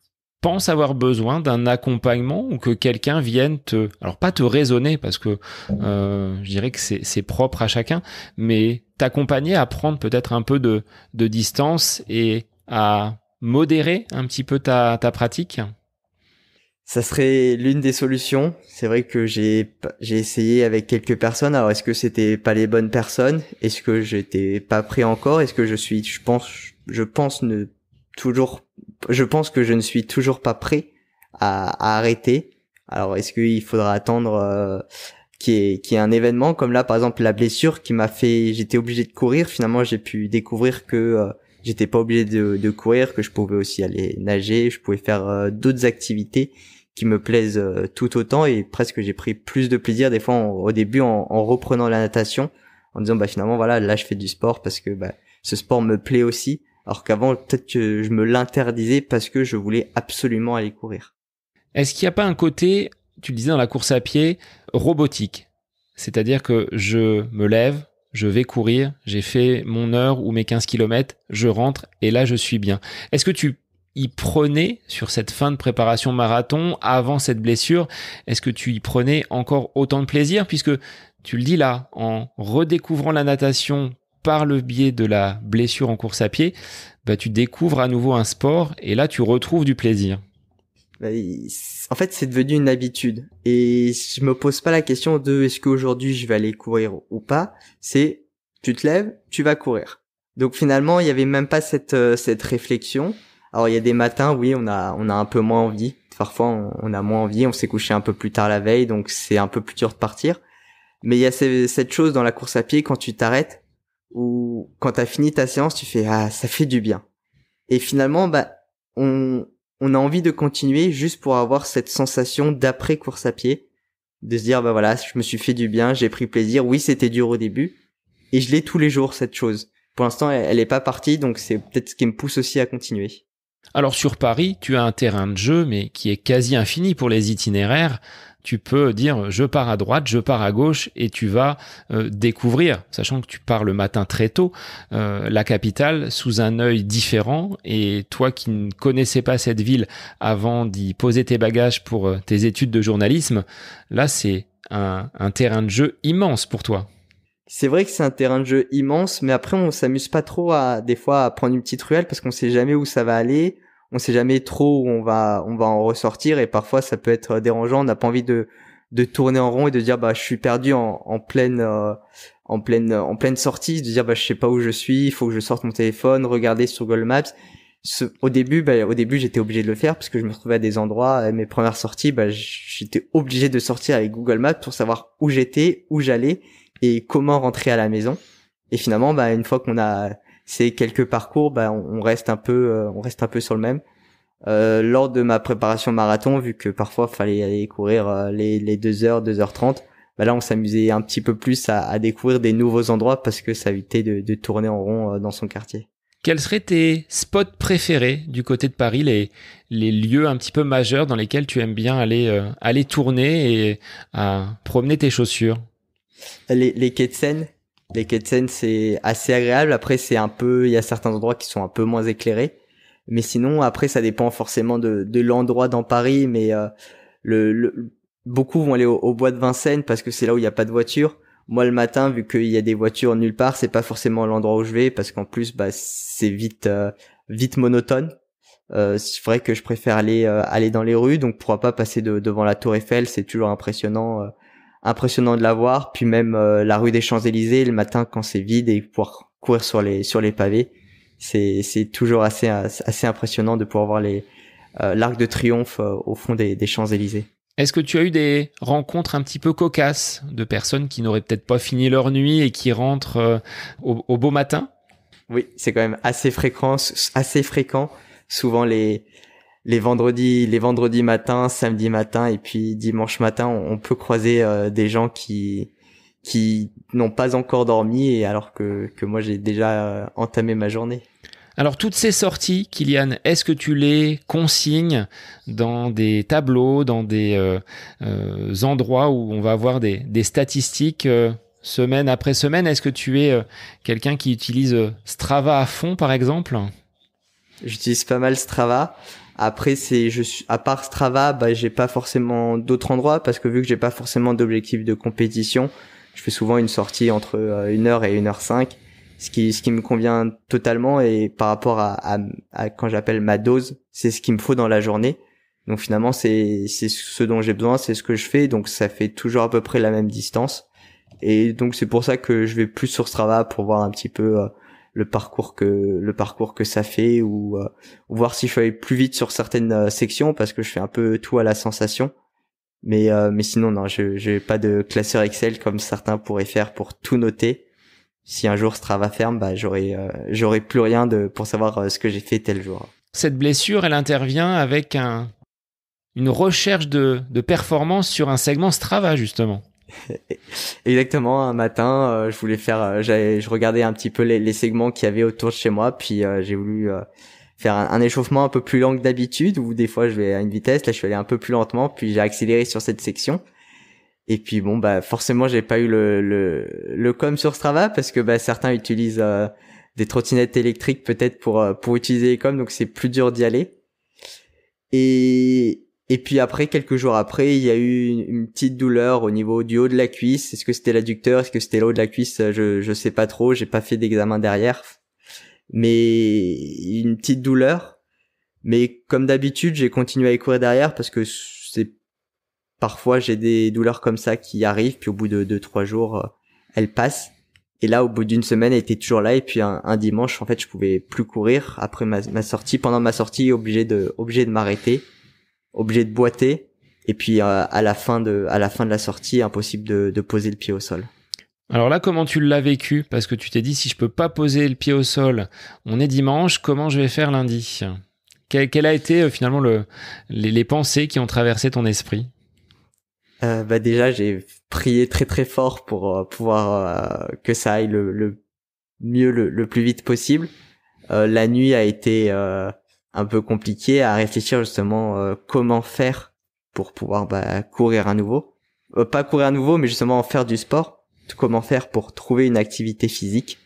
penses avoir besoin d'un accompagnement ou que quelqu'un vienne alors pas te raisonner parce que je dirais que c'est propre à chacun, mais t'accompagner à prendre peut-être un peu de distance et à modérer un petit peu ta pratique? Ça serait l'une des solutions. C'est vrai que j'ai essayé avec quelques personnes. Alors est-ce que c'était pas les bonnes personnes? Est-ce que j'étais pas prêt encore? Est-ce que je pense que je ne suis toujours pas prêt à arrêter. Alors est-ce qu'il faudra attendre qu'il y ait un événement comme là par exemple la blessure qui m'a fait j'étais obligé de courir, finalement j'ai pu découvrir que j'étais pas obligé de courir, que je pouvais aussi aller nager, je pouvais faire d'autres activités qui me plaisent tout autant et presque j'ai pris plus de plaisir des fois au début en reprenant la natation en disant finalement voilà, là je fais du sport parce que ce sport me plaît aussi, alors qu'avant peut-être que je me l'interdisais parce que je voulais absolument aller courir. Est-ce qu'il n'y a pas un côté, tu le disais dans la course à pied, robotique? C'est-à-dire que je me lève, je vais courir, j'ai fait mon heure ou mes 15 km, je rentre et là je suis bien. Est-ce que tu y prenais sur cette fin de préparation marathon, avant cette blessure, est-ce que tu y prenais encore autant de plaisir? Puisque tu le dis là, en redécouvrant la natation par le biais de la blessure en course à pied, tu découvres à nouveau un sport et là tu retrouves du plaisir. En fait, c'est devenu une habitude et je me pose pas la question de est-ce qu'aujourd'hui je vais aller courir ou pas. C'est tu te lèves, tu vas courir. Donc finalement, il y avait même pas cette réflexion. Alors il y a des matins, oui, on a un peu moins envie. Parfois, on a moins envie. On s'est couché un peu plus tard la veille, donc c'est un peu plus dur de partir. Mais il y a cette chose dans la course à pied quand tu t'arrêtes ou quand t'as fini ta séance, tu fais ça fait du bien. Et finalement, on a envie de continuer juste pour avoir cette sensation d'après course à pied, de se dire voilà, je me suis fait du bien, j'ai pris plaisir. Oui, c'était dur au début et je l'ai tous les jours cette chose. Pour l'instant, elle est pas partie, donc c'est peut-être ce qui me pousse aussi à continuer. Alors sur Paris, tu as un terrain de jeu mais qui est quasi infini pour les itinéraires. Tu peux dire je pars à droite, je pars à gauche et tu vas découvrir, sachant que tu pars le matin très tôt, la capitale sous un œil différent. Et toi qui ne connaissais pas cette ville avant d'y poser tes bagages pour tes études de journalisme, là c'est un terrain de jeu immense pour toi. C'est vrai que c'est un terrain de jeu immense, mais après on s'amuse pas trop des fois à prendre une petite ruelle parce qu'on sait jamais où ça va aller. On sait jamais trop où on va en ressortir et parfois ça peut être dérangeant. On n'a pas envie de tourner en rond et de dire je suis perdu en pleine sortie, de dire je sais pas où je suis, il faut que je sorte mon téléphone, regarder sur Google Maps. Au début j'étais obligé de le faire parce que je me retrouvais à des endroits, mes premières sorties j'étais obligé de sortir avec Google Maps pour savoir où j'étais, où j'allais et comment rentrer à la maison. Et finalement une fois qu'on a ces quelques parcours, on reste un peu sur le même. Lors de ma préparation marathon, vu que parfois fallait aller courir les 2h, 2h30, là on s'amusait un petit peu plus à découvrir des nouveaux endroits parce que ça évitait de tourner en rond dans son quartier. Quels seraient tes spots préférés du côté de Paris, les lieux un petit peu majeurs dans lesquels tu aimes bien aller tourner et à promener tes chaussures? Les quais de Seine. Les quais de Seine, c'est assez agréable. Après, il y a certains endroits qui sont un peu moins éclairés. Mais sinon, après, ça dépend forcément de l'endroit dans Paris. Mais beaucoup vont aller au bois de Vincennes parce que c'est là où il n'y a pas de voiture. Moi, le matin, vu qu'il y a des voitures nulle part, c'est pas forcément l'endroit où je vais parce qu'en plus, c'est vite monotone. C'est vrai que je préfère aller dans les rues. Donc, pourquoi pas passer devant la Tour Eiffel, c'est toujours impressionnant impressionnant de la voir. Puis même la rue des Champs-Élysées le matin quand c'est vide et pouvoir courir sur les pavés, c'est toujours assez impressionnant de pouvoir voir l'Arc de Triomphe au fond des Champs-Élysées. Est-ce que tu as eu des rencontres un petit peu cocasses de personnes qui n'auraient peut-être pas fini leur nuit et qui rentrent au beau matin? Oui, c'est quand même assez fréquent. Souvent les vendredis matins, samedi matin et puis dimanche matin, on peut croiser des gens qui n'ont pas encore dormi et alors que moi j'ai déjà entamé ma journée. Alors toutes ces sorties, Kylian, est-ce que tu les consignes dans des tableaux, dans des endroits où on va avoir des statistiques semaine après semaine? Est-ce que tu es quelqu'un qui utilise Strava à fond, par exemple? J'utilise pas mal Strava. Après, à part Strava, j'ai pas forcément d'autres endroits parce que vu que j'ai pas forcément d'objectif de compétition, je fais souvent une sortie entre 1h et 1h05, ce qui me convient totalement et par rapport à quand j'appelle ma dose, c'est ce qu'il me faut dans la journée. Donc finalement, c'est ce dont j'ai besoin, c'est ce que je fais, donc ça fait toujours à peu près la même distance. Et donc c'est pour ça que je vais plus sur Strava pour voir un petit peu le parcours que ça fait ou voir si je peux aller plus vite sur certaines sections parce que je fais un peu tout à la sensation. Mais sinon non, j'ai pas de classeur Excel comme certains pourraient faire pour tout noter. Si un jour Strava ferme, j'aurai plus rien pour savoir ce que j'ai fait tel jour. Cette blessure, elle intervient avec une recherche de performance sur un segment Strava justement. Exactement, un matin, je regardais un petit peu les segments qu'il y avait autour de chez moi, puis j'ai voulu faire un échauffement un peu plus lent que d'habitude, où des fois je vais à une vitesse, là je suis allé un peu plus lentement, puis j'ai accéléré sur cette section. Et puis forcément j'ai pas eu le com sur Strava parce que certains utilisent des trottinettes électriques peut-être pour utiliser les coms, donc c'est plus dur d'y aller. Et puis après, quelques jours après, il y a eu une petite douleur au niveau du haut de la cuisse. Est-ce que c'était l'adducteur? Est-ce que c'était le haut de la cuisse? Je sais pas trop. J'ai pas fait d'examen derrière. Mais une petite douleur. Mais comme d'habitude, j'ai continué à y courir derrière parce que parfois j'ai des douleurs comme ça qui arrivent. Puis au bout de 2-3 jours, elles passent. Et là, au bout d'une semaine, elle était toujours là. Et puis un dimanche, en fait, je pouvais plus courir après ma sortie. Pendant ma sortie, obligé de m'arrêter. Obligé de boiter et puis à la fin de la sortie impossible de poser le pied au sol. Alors là, comment tu l'as vécu? Parce que tu t'es dit, si je peux pas poser le pied au sol, on est dimanche, comment je vais faire lundi? Quelle a été finalement les pensées qui ont traversé ton esprit? Déjà, j'ai prié très très fort pour pouvoir que ça aille le mieux le plus vite possible. La nuit a été un peu compliqué à réfléchir justement comment faire pour pouvoir courir à nouveau. Pas courir à nouveau, mais justement faire du sport. Comment faire pour trouver une activité physique.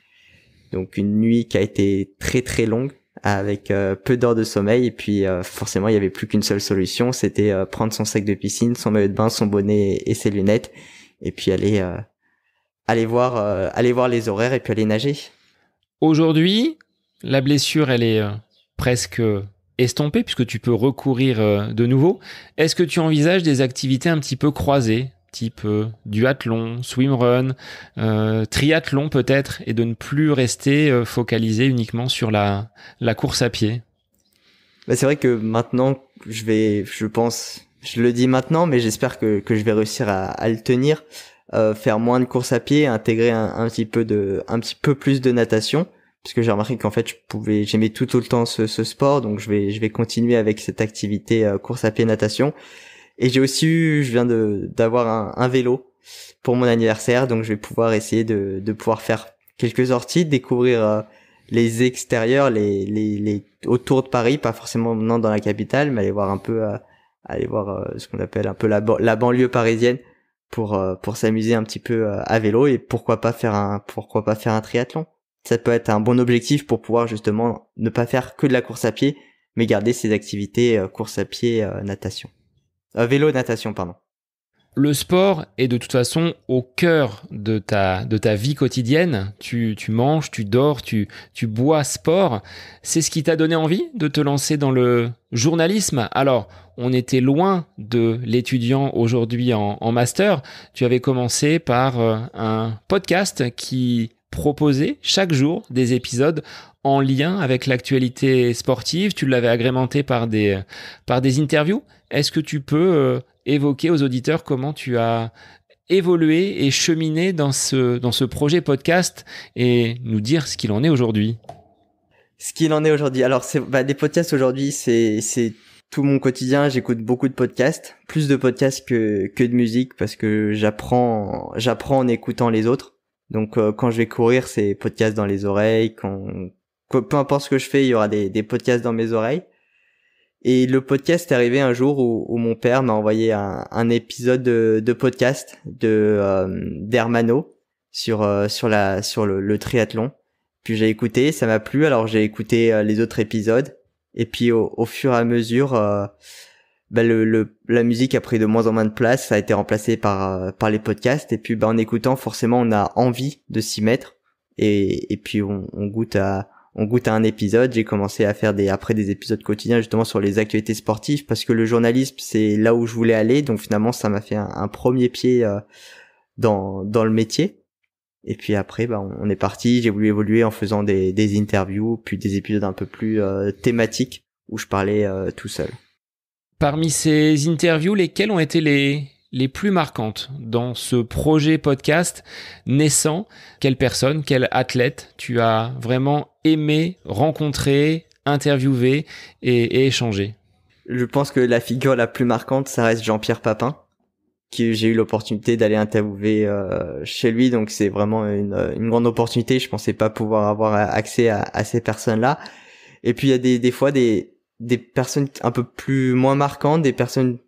Donc une nuit qui a été très très longue avec peu d'heures de sommeil et puis forcément il y avait plus qu'une seule solution, c'était prendre son sac de piscine, son maillot de bain, son bonnet et ses lunettes et puis aller voir les horaires et puis aller nager. Aujourd'hui, la blessure elle est presque estompé puisque tu peux recourir de nouveau. Est-ce que tu envisages des activités un petit peu croisées, type duathlon, swimrun, triathlon peut-être, et de ne plus rester focalisé uniquement sur la course à pied? C'est vrai que maintenant, je le dis maintenant, mais j'espère que je vais réussir à le tenir, faire moins de course à pied, intégrer un petit peu plus de natation. Parce que j'ai remarqué qu'en fait j'aimais tout le temps ce sport, donc je vais continuer avec cette activité course à pied natation. Et je viens d'avoir un vélo pour mon anniversaire, donc je vais pouvoir essayer de pouvoir faire quelques sorties, découvrir les extérieurs, les autour de Paris, pas forcément maintenant dans la capitale, mais aller voir ce qu'on appelle un peu la banlieue parisienne pour s'amuser un petit peu à vélo et pourquoi pas faire un triathlon. Ça peut être un bon objectif pour pouvoir justement ne pas faire que de la course à pied, mais garder ses activités course à pied, natation. Vélo, natation, pardon. le sport est de toute façon au cœur de ta vie quotidienne. Tu manges, tu dors, tu bois sport. C'est ce qui t'a donné envie de te lancer dans le journalisme. Alors, on était loin de l'étudiant aujourd'hui en master. Tu avais commencé par un podcast qui proposait chaque jour des épisodes en lien avec l'actualité sportive. Tu l'avais agrémenté par des interviews. Est-ce que tu peux évoquer aux auditeurs comment tu as évolué et cheminé dans ce projet podcast et nous dire ce qu'il en est aujourd'hui? Ce qu'il en est aujourd'hui. Alors, des podcasts aujourd'hui, c'est tout mon quotidien. J'écoute beaucoup de podcasts, plus de podcasts que de musique parce que j'apprends en écoutant les autres. Donc, quand je vais courir, c'est podcasts dans les oreilles. Peu importe ce que je fais, il y aura des podcasts dans mes oreilles. Et le podcast est arrivé un jour où mon père m'a envoyé un épisode de podcast d'Hermano sur le triathlon. Puis j'ai écouté, ça m'a plu, alors j'ai écouté les autres épisodes. Et puis au fur et à mesure, la musique a pris de moins en moins de place, ça a été remplacé par les podcasts. Et puis en écoutant, forcément, on a envie de s'y mettre. Et puis on goûte à un épisode. J'ai commencé à faire après des épisodes quotidiens justement sur les actualités sportives parce que le journalisme c'est là où je voulais aller. Donc finalement ça m'a fait un premier pied dans le métier. Et puis après on est parti. J'ai voulu évoluer en faisant des interviews puis des épisodes un peu plus thématiques où je parlais tout seul. Parmi ces interviews, lesquelles ont été les plus marquantes dans ce projet podcast naissant? Quelle personne, quel athlète tu as vraiment aimé rencontrer, interviewer et échanger? Je pense que la figure la plus marquante, ça reste Jean-Pierre Papin, que j'ai eu l'opportunité d'aller interviewer chez lui. Donc c'est vraiment une grande opportunité. Je pensais pas pouvoir avoir accès à ces personnes-là. Et puis il y a des fois des personnes un peu plus moins marquantes, des personnes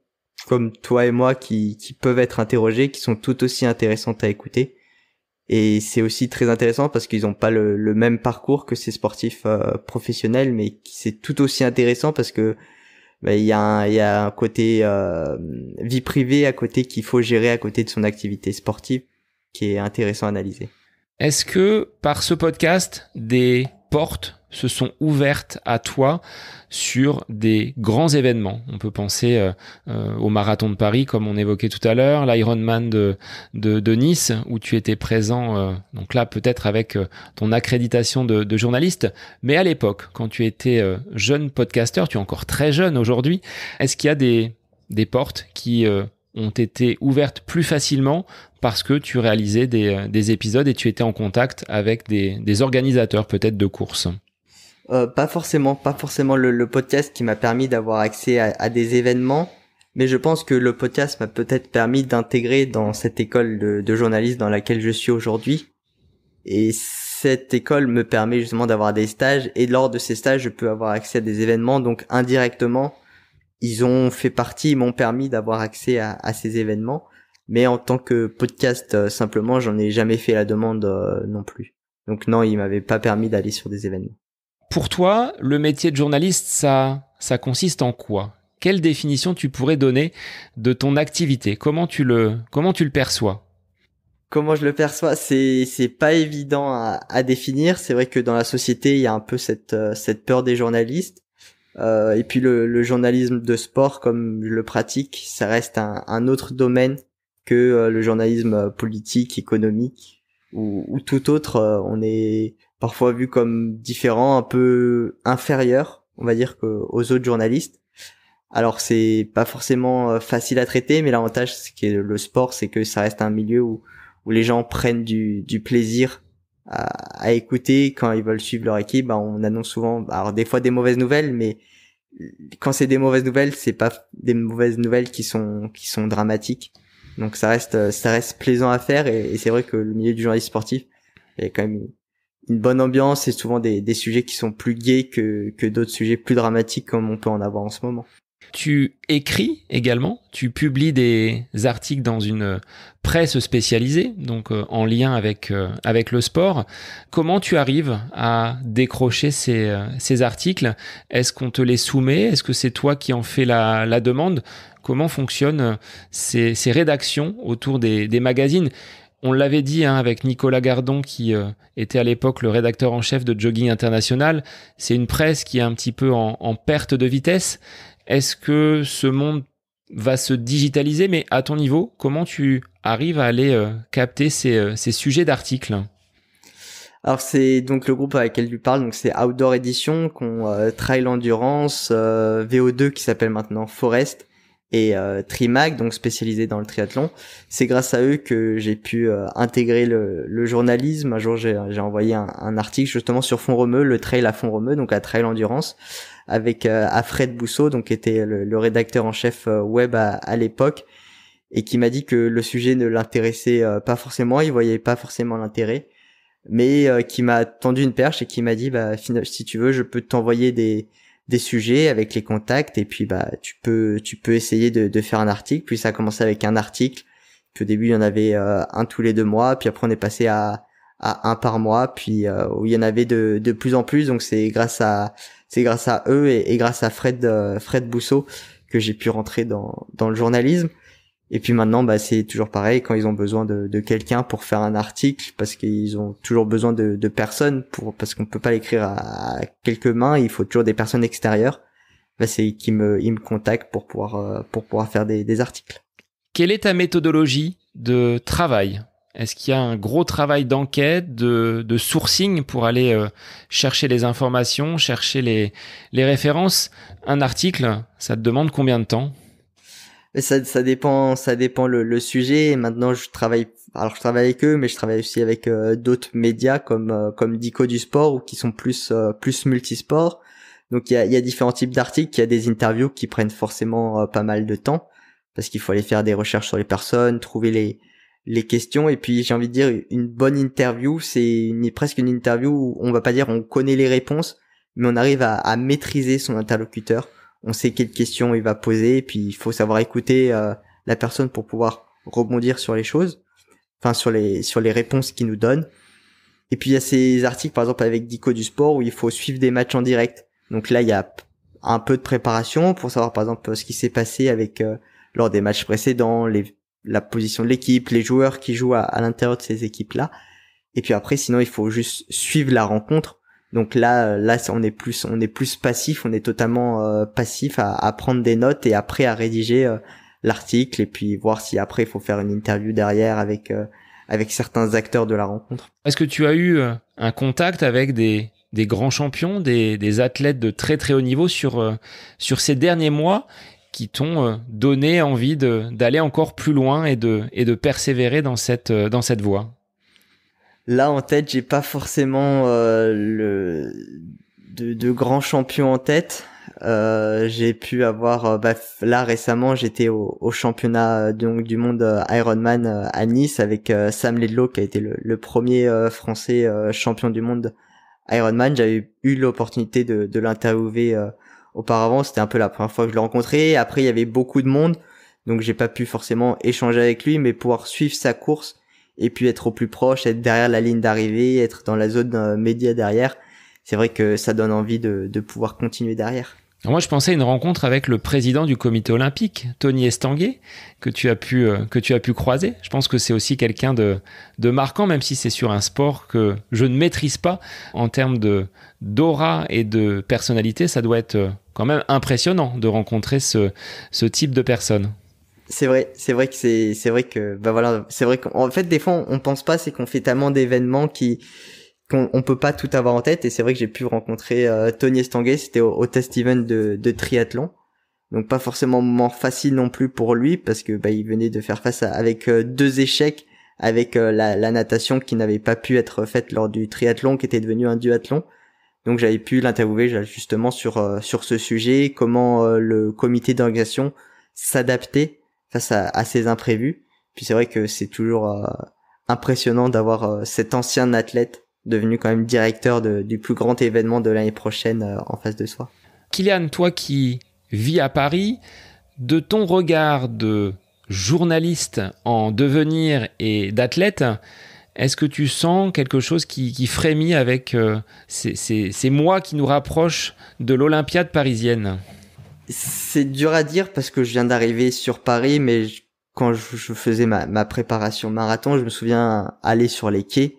comme toi et moi qui peuvent être interrogés, qui sont tout aussi intéressantes à écouter. Et c'est aussi très intéressant parce qu'ils ont pas le même parcours que ces sportifs professionnels, mais c'est tout aussi intéressant parce que il y a un côté vie privée à côté qu'il faut gérer à côté de son activité sportive qui est intéressant à analyser. Est-ce que par ce podcast, des portes se sont ouvertes à toi sur des grands événements? On peut penser au marathon de Paris, comme on évoquait tout à l'heure, l'Ironman de Nice, où tu étais présent, donc là peut-être avec ton accréditation de journaliste, mais à l'époque, quand tu étais jeune podcasteur, tu es encore très jeune aujourd'hui, est-ce qu'il y a des portes qui ont été ouvertes plus facilement parce que tu réalisais des épisodes et tu étais en contact avec des organisateurs peut-être de courses? Pas forcément le podcast qui m'a permis d'avoir accès à des événements, mais je pense que le podcast m'a peut-être permis d'intégrer dans cette école de journalisme dans laquelle je suis aujourd'hui. Et cette école me permet justement d'avoir des stages, et lors de ces stages, je peux avoir accès à des événements, donc indirectement, ils m'ont permis d'avoir accès à ces événements. Mais en tant que podcast, simplement, j'en ai jamais fait la demande non plus. Donc non, il m'avait pas permis d'aller sur des événements. Pour toi, le métier de journaliste, ça consiste en quoi? Quelle définition tu pourrais donner de ton activité? Comment tu le perçois? Comment je le perçois, c'est pas évident à définir. C'est vrai que dans la société, il y a un peu cette peur des journalistes. Et puis le journalisme de sport, comme je le pratique, ça reste un autre domaine que le journalisme politique, économique ou tout autre. On est parfois vu comme différent, un peu inférieur, on va dire, qu'aux autres journalistes. Alors c'est pas forcément facile à traiter, mais l'avantage c'est que le sport, c'est que ça reste un milieu où les gens prennent du plaisir à écouter quand ils veulent suivre leur équipe. On annonce souvent, alors des fois des mauvaises nouvelles, mais quand c'est des mauvaises nouvelles, c'est pas des mauvaises nouvelles qui sont dramatiques. Donc ça reste plaisant à faire, et c'est vrai que le milieu du journalisme sportif, il y a quand même une bonne ambiance et souvent des sujets qui sont plus gais que d'autres sujets plus dramatiques comme on peut en avoir en ce moment. Tu écris également, tu publies des articles dans une presse spécialisée, donc en lien avec le sport. Comment tu arrives à décrocher ces articles? Est-ce qu'on te les soumet? Est-ce que c'est toi qui en fais la demande? comment fonctionnent ces rédactions autour des magazines. On l'avait dit avec Nicolas Gardon qui était à l'époque le rédacteur en chef de Jogging International. C'est une presse qui est un petit peu en perte de vitesse. Est-ce que ce monde va se digitaliser? Mais à ton niveau, comment tu arrives à aller capter ces sujets d'articles? Alors c'est donc le groupe avec lequel tu parles, donc c'est Outdoor Edition, qu'on Trail Endurance, VO2 qui s'appelle maintenant Forest, et Trimag, donc spécialisé dans le triathlon. C'est grâce à eux que j'ai pu intégrer le journalisme. Un jour, j'ai envoyé un article justement sur Font-Romeu, le trail à Font-Romeu, donc à Trail Endurance, avec Fred Bousseau, donc qui était le rédacteur en chef web à l'époque, et qui m'a dit que le sujet ne l'intéressait pas forcément, il voyait pas forcément l'intérêt, mais qui m'a tendu une perche et qui m'a dit si tu veux, je peux t'envoyer des sujets avec les contacts, et puis tu peux essayer de faire un article. Puis ça a commencé avec un article, puis au début il y en avait un tous les 2 mois, puis après on est passé à un par mois, puis où il y en avait de plus en plus. Donc c'est grâce à eux et grâce à Fred Bousseau que j'ai pu rentrer dans le journalisme. Et puis maintenant, c'est toujours pareil, quand ils ont besoin de quelqu'un pour faire un article, parce qu'ils ont toujours besoin de personnes, parce qu'on peut pas l'écrire à quelques mains, il faut toujours des personnes extérieures. C'est ils me contactent pour pouvoir faire des articles. Quelle est ta méthodologie de travail? Est-ce qu'il y a un gros travail d'enquête, de sourcing pour aller chercher les informations, chercher les références? Un article, ça te demande combien de temps? Ça dépend le sujet. Et maintenant je travaille avec eux, mais je travaille aussi avec d'autres médias comme Dico du sport, ou qui sont plus multisport. Donc il y a différents types d'articles. Il y a des interviews qui prennent forcément pas mal de temps, parce qu'il faut aller faire des recherches sur les personnes, trouver les questions. Et puis j'ai envie de dire, une bonne interview, c'est presque une interview où on va pas dire on connaît les réponses, mais on arrive à maîtriser son interlocuteur. On sait quelles questions il va poser, et puis il faut savoir écouter la personne pour pouvoir rebondir sur les choses, enfin sur les réponses qu'il nous donne. Et puis il y a ces articles par exemple avec Dico du sport où il faut suivre des matchs en direct. Donc là il y a un peu de préparation pour savoir par exemple ce qui s'est passé avec lors des matchs précédents, la position de l'équipe, les joueurs qui jouent à l'intérieur de ces équipes-là. Et puis après sinon il faut juste suivre la rencontre. Donc là on est plus passif, on est totalement passif à prendre des notes et après à rédiger l'article, et puis voir si après il faut faire une interview derrière avec certains acteurs de la rencontre. Est-ce que tu as eu un contact avec des grands champions, des athlètes de très très haut niveau sur ces derniers mois qui t'ont donné envie d'aller encore plus loin et de persévérer dans cette voie? Là en tête, j'ai pas forcément de grands champions en tête. J'ai pu avoir là récemment, j'étais au championnat donc du monde Ironman à Nice avec Sam Ledlow qui a été le premier français champion du monde Ironman. J'avais eu l'opportunité de l'interviewer auparavant, c'était un peu la première fois que je l'ai rencontré. Après il y avait beaucoup de monde, donc j'ai pas pu forcément échanger avec lui, mais pouvoir suivre sa course et puis être au plus proche, être derrière la ligne d'arrivée, être dans la zone média derrière, c'est vrai que ça donne envie de pouvoir continuer derrière. Alors moi, je pensais à une rencontre avec le président du comité olympique, Tony Estanguet, que tu as pu croiser. Je pense que c'est aussi quelqu'un de marquant, même si c'est sur un sport que je ne maîtrise pas. En termes d'aura et de personnalité, ça doit être quand même impressionnant de rencontrer ce type de personne. C'est vrai qu'en fait des fois on pense pas, c'est qu'on fait tellement d'événements qu'on peut pas tout avoir en tête. Et c'est vrai que j'ai pu rencontrer Tony Estanguet, c'était au test event de triathlon, donc pas forcément un moment facile non plus pour lui, parce que il venait de faire face avec 2 échecs avec la natation qui n'avait pas pu être faite lors du triathlon qui était devenu un duathlon. Donc j'avais pu l'interviewer justement sur ce sujet, comment le comité d'organisation s'adaptait face à ces imprévus. Puis c'est vrai que c'est toujours impressionnant d'avoir cet ancien athlète devenu quand même directeur du plus grand événement de l'année prochaine en face de soi. Kylian, toi qui vis à Paris, de ton regard de journaliste en devenir et d'athlète, est-ce que tu sens quelque chose qui frémit avec ces mois qui nous rapprochent de l'Olympiade parisienne ? C'est dur à dire parce que je viens d'arriver sur Paris, mais quand je faisais ma préparation marathon, je me souviens aller sur les quais.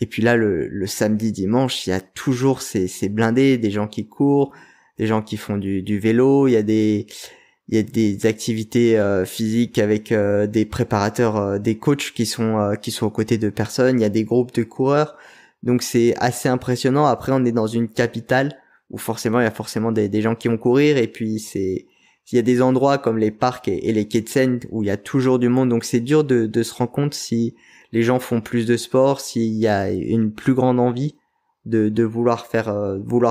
Et puis là, le samedi, dimanche, il y a toujours ces blindés, des gens qui courent, des gens qui font du vélo. Il y a des activités physiques avec des préparateurs, des coachs qui sont aux côtés de personnes. Il y a des groupes de coureurs. Donc c'est assez impressionnant. Après, on est dans une capitale où forcément il y a forcément des gens qui vont courir. Et puis il y a des endroits comme les parcs et les quais de Seine où il y a toujours du monde. Donc c'est dur de se rendre compte si les gens font plus de sport, s'il y a une plus grande envie de vouloir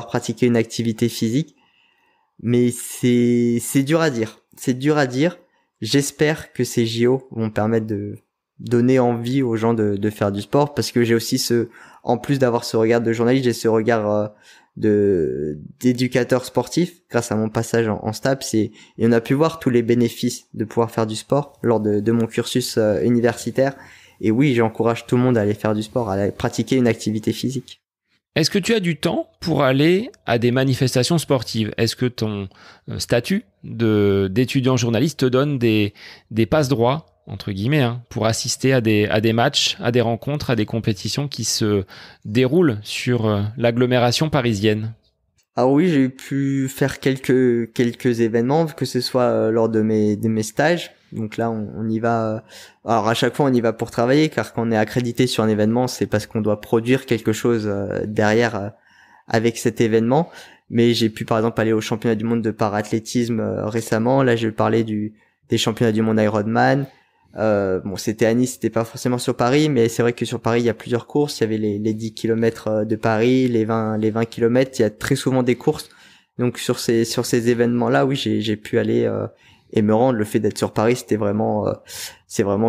pratiquer une activité physique. Mais c'est dur à dire. C'est dur à dire. J'espère que ces JO vont permettre de donner envie aux gens de faire du sport, parce que j'ai aussi en plus d'avoir ce regard de journaliste, j'ai ce regard d'éducateur sportif grâce à mon passage en STAPS, et on a pu voir tous les bénéfices de pouvoir faire du sport lors de mon cursus universitaire. Et oui, j'encourage tout le monde à aller faire du sport, à aller pratiquer une activité physique. Est-ce que tu as du temps pour aller à des manifestations sportives? Est-ce que ton statut d'étudiant journaliste te donne des passe-droits, entre guillemets, hein, pour assister à des matchs, à des rencontres, à des compétitions qui se déroulent sur l'agglomération parisienne? Alors oui, j'ai pu faire quelques événements, que ce soit lors de mes stages. Donc là, on y va. Alors à chaque fois, on y va pour travailler, car quand on est accrédité sur un événement, c'est parce qu'on doit produire quelque chose derrière avec cet événement. Mais j'ai pu par exemple aller au championnat du monde de para-athlétisme récemment. Là, je parlais des championnats du monde Ironman. Bon, c'était à Nice, c'était pas forcément sur Paris, mais c'est vrai que sur Paris, il y a plusieurs courses. Il y avait les 10 km de Paris, les 20 km. Il y a très souvent des courses. Donc sur ces événements-là, oui, j'ai pu aller et me rendre. Le fait d'être sur Paris, c'est vraiment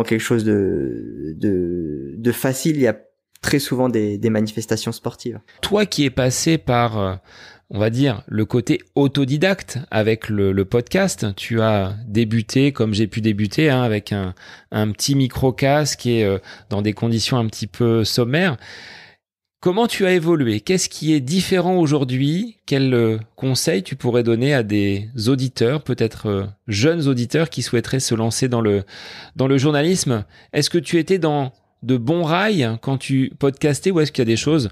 quelque chose de facile. Il y a très souvent des manifestations sportives. Toi qui es passé par on va dire, le côté autodidacte avec le podcast. Tu as débuté comme j'ai pu débuter, hein, avec un petit micro-casque et dans des conditions un petit peu sommaires. Comment tu as évolué? Qu'est-ce qui est différent aujourd'hui? Quels conseils tu pourrais donner à des auditeurs, peut-être jeunes auditeurs qui souhaiteraient se lancer dans le journalisme? Est-ce que tu étais dans de bons rails quand tu podcastais, ou est-ce qu'il y a des choses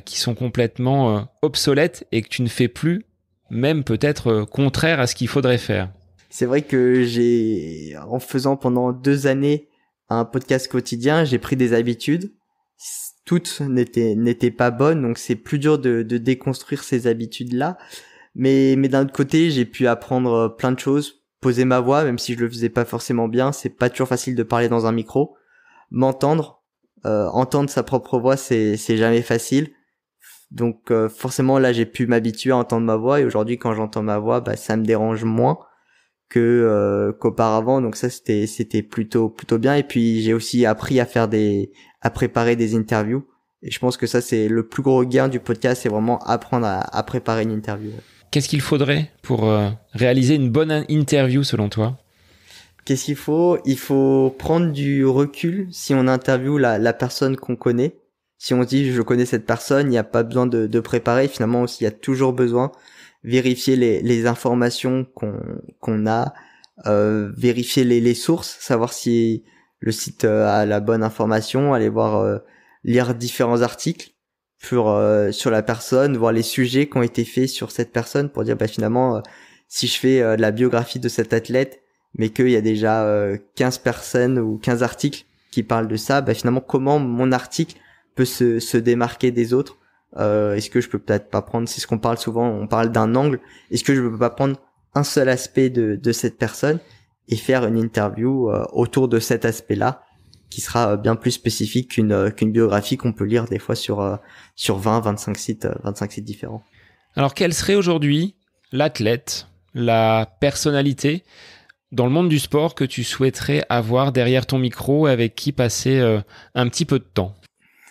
qui sont complètement obsolètes et que tu ne fais plus, même peut-être contraire à ce qu'il faudrait faire? C'est vrai que en faisant pendant 2 années un podcast quotidien, j'ai pris des habitudes. Toutes n'étaient pas bonnes, donc c'est plus dur de déconstruire ces habitudes-là. Mais d'un autre côté, j'ai pu apprendre plein de choses, poser ma voix, même si je le faisais pas forcément bien. C'est pas toujours facile de parler dans un micro. M'entendre, entendre sa propre voix, c'est jamais facile. Donc forcément là, j'ai pu m'habituer à entendre ma voix, et aujourd'hui quand j'entends ma voix, ça me dérange moins qu'auparavant. Donc ça c'était plutôt bien. Et puis j'ai aussi appris à préparer des interviews, et je pense que ça c'est le plus gros gain du podcast, c'est vraiment apprendre à préparer une interview. Qu'est-ce qu'il faudrait pour réaliser une bonne interview selon toi? Qu'est-ce qu'il faut? Il faut prendre du recul si on interviewe la personne qu'on connaît. Si on se dit je connais cette personne, il n'y a pas besoin de préparer. Finalement aussi, il y a toujours besoin vérifier les informations qu'on a, vérifier les sources, savoir si le site a la bonne information, aller voir, lire différents articles sur la personne, voir les sujets qui ont été faits sur cette personne, pour dire finalement si je fais de la biographie de cet athlète, mais qu'il y a déjà 15 personnes ou 15 articles qui parlent de ça, finalement comment mon article peut se démarquer des autres. Est-ce que je peux peut-être pas prendre, c'est ce qu'on parle souvent, on parle d'un angle, est-ce que je peux pas prendre un seul aspect de cette personne et faire une interview autour de cet aspect-là, qui sera bien plus spécifique qu'une biographie qu'on peut lire des fois sur 25 sites différents. Alors quel serait aujourd'hui l'athlète, la personnalité dans le monde du sport que tu souhaiterais avoir derrière ton micro, avec qui passer un petit peu de temps?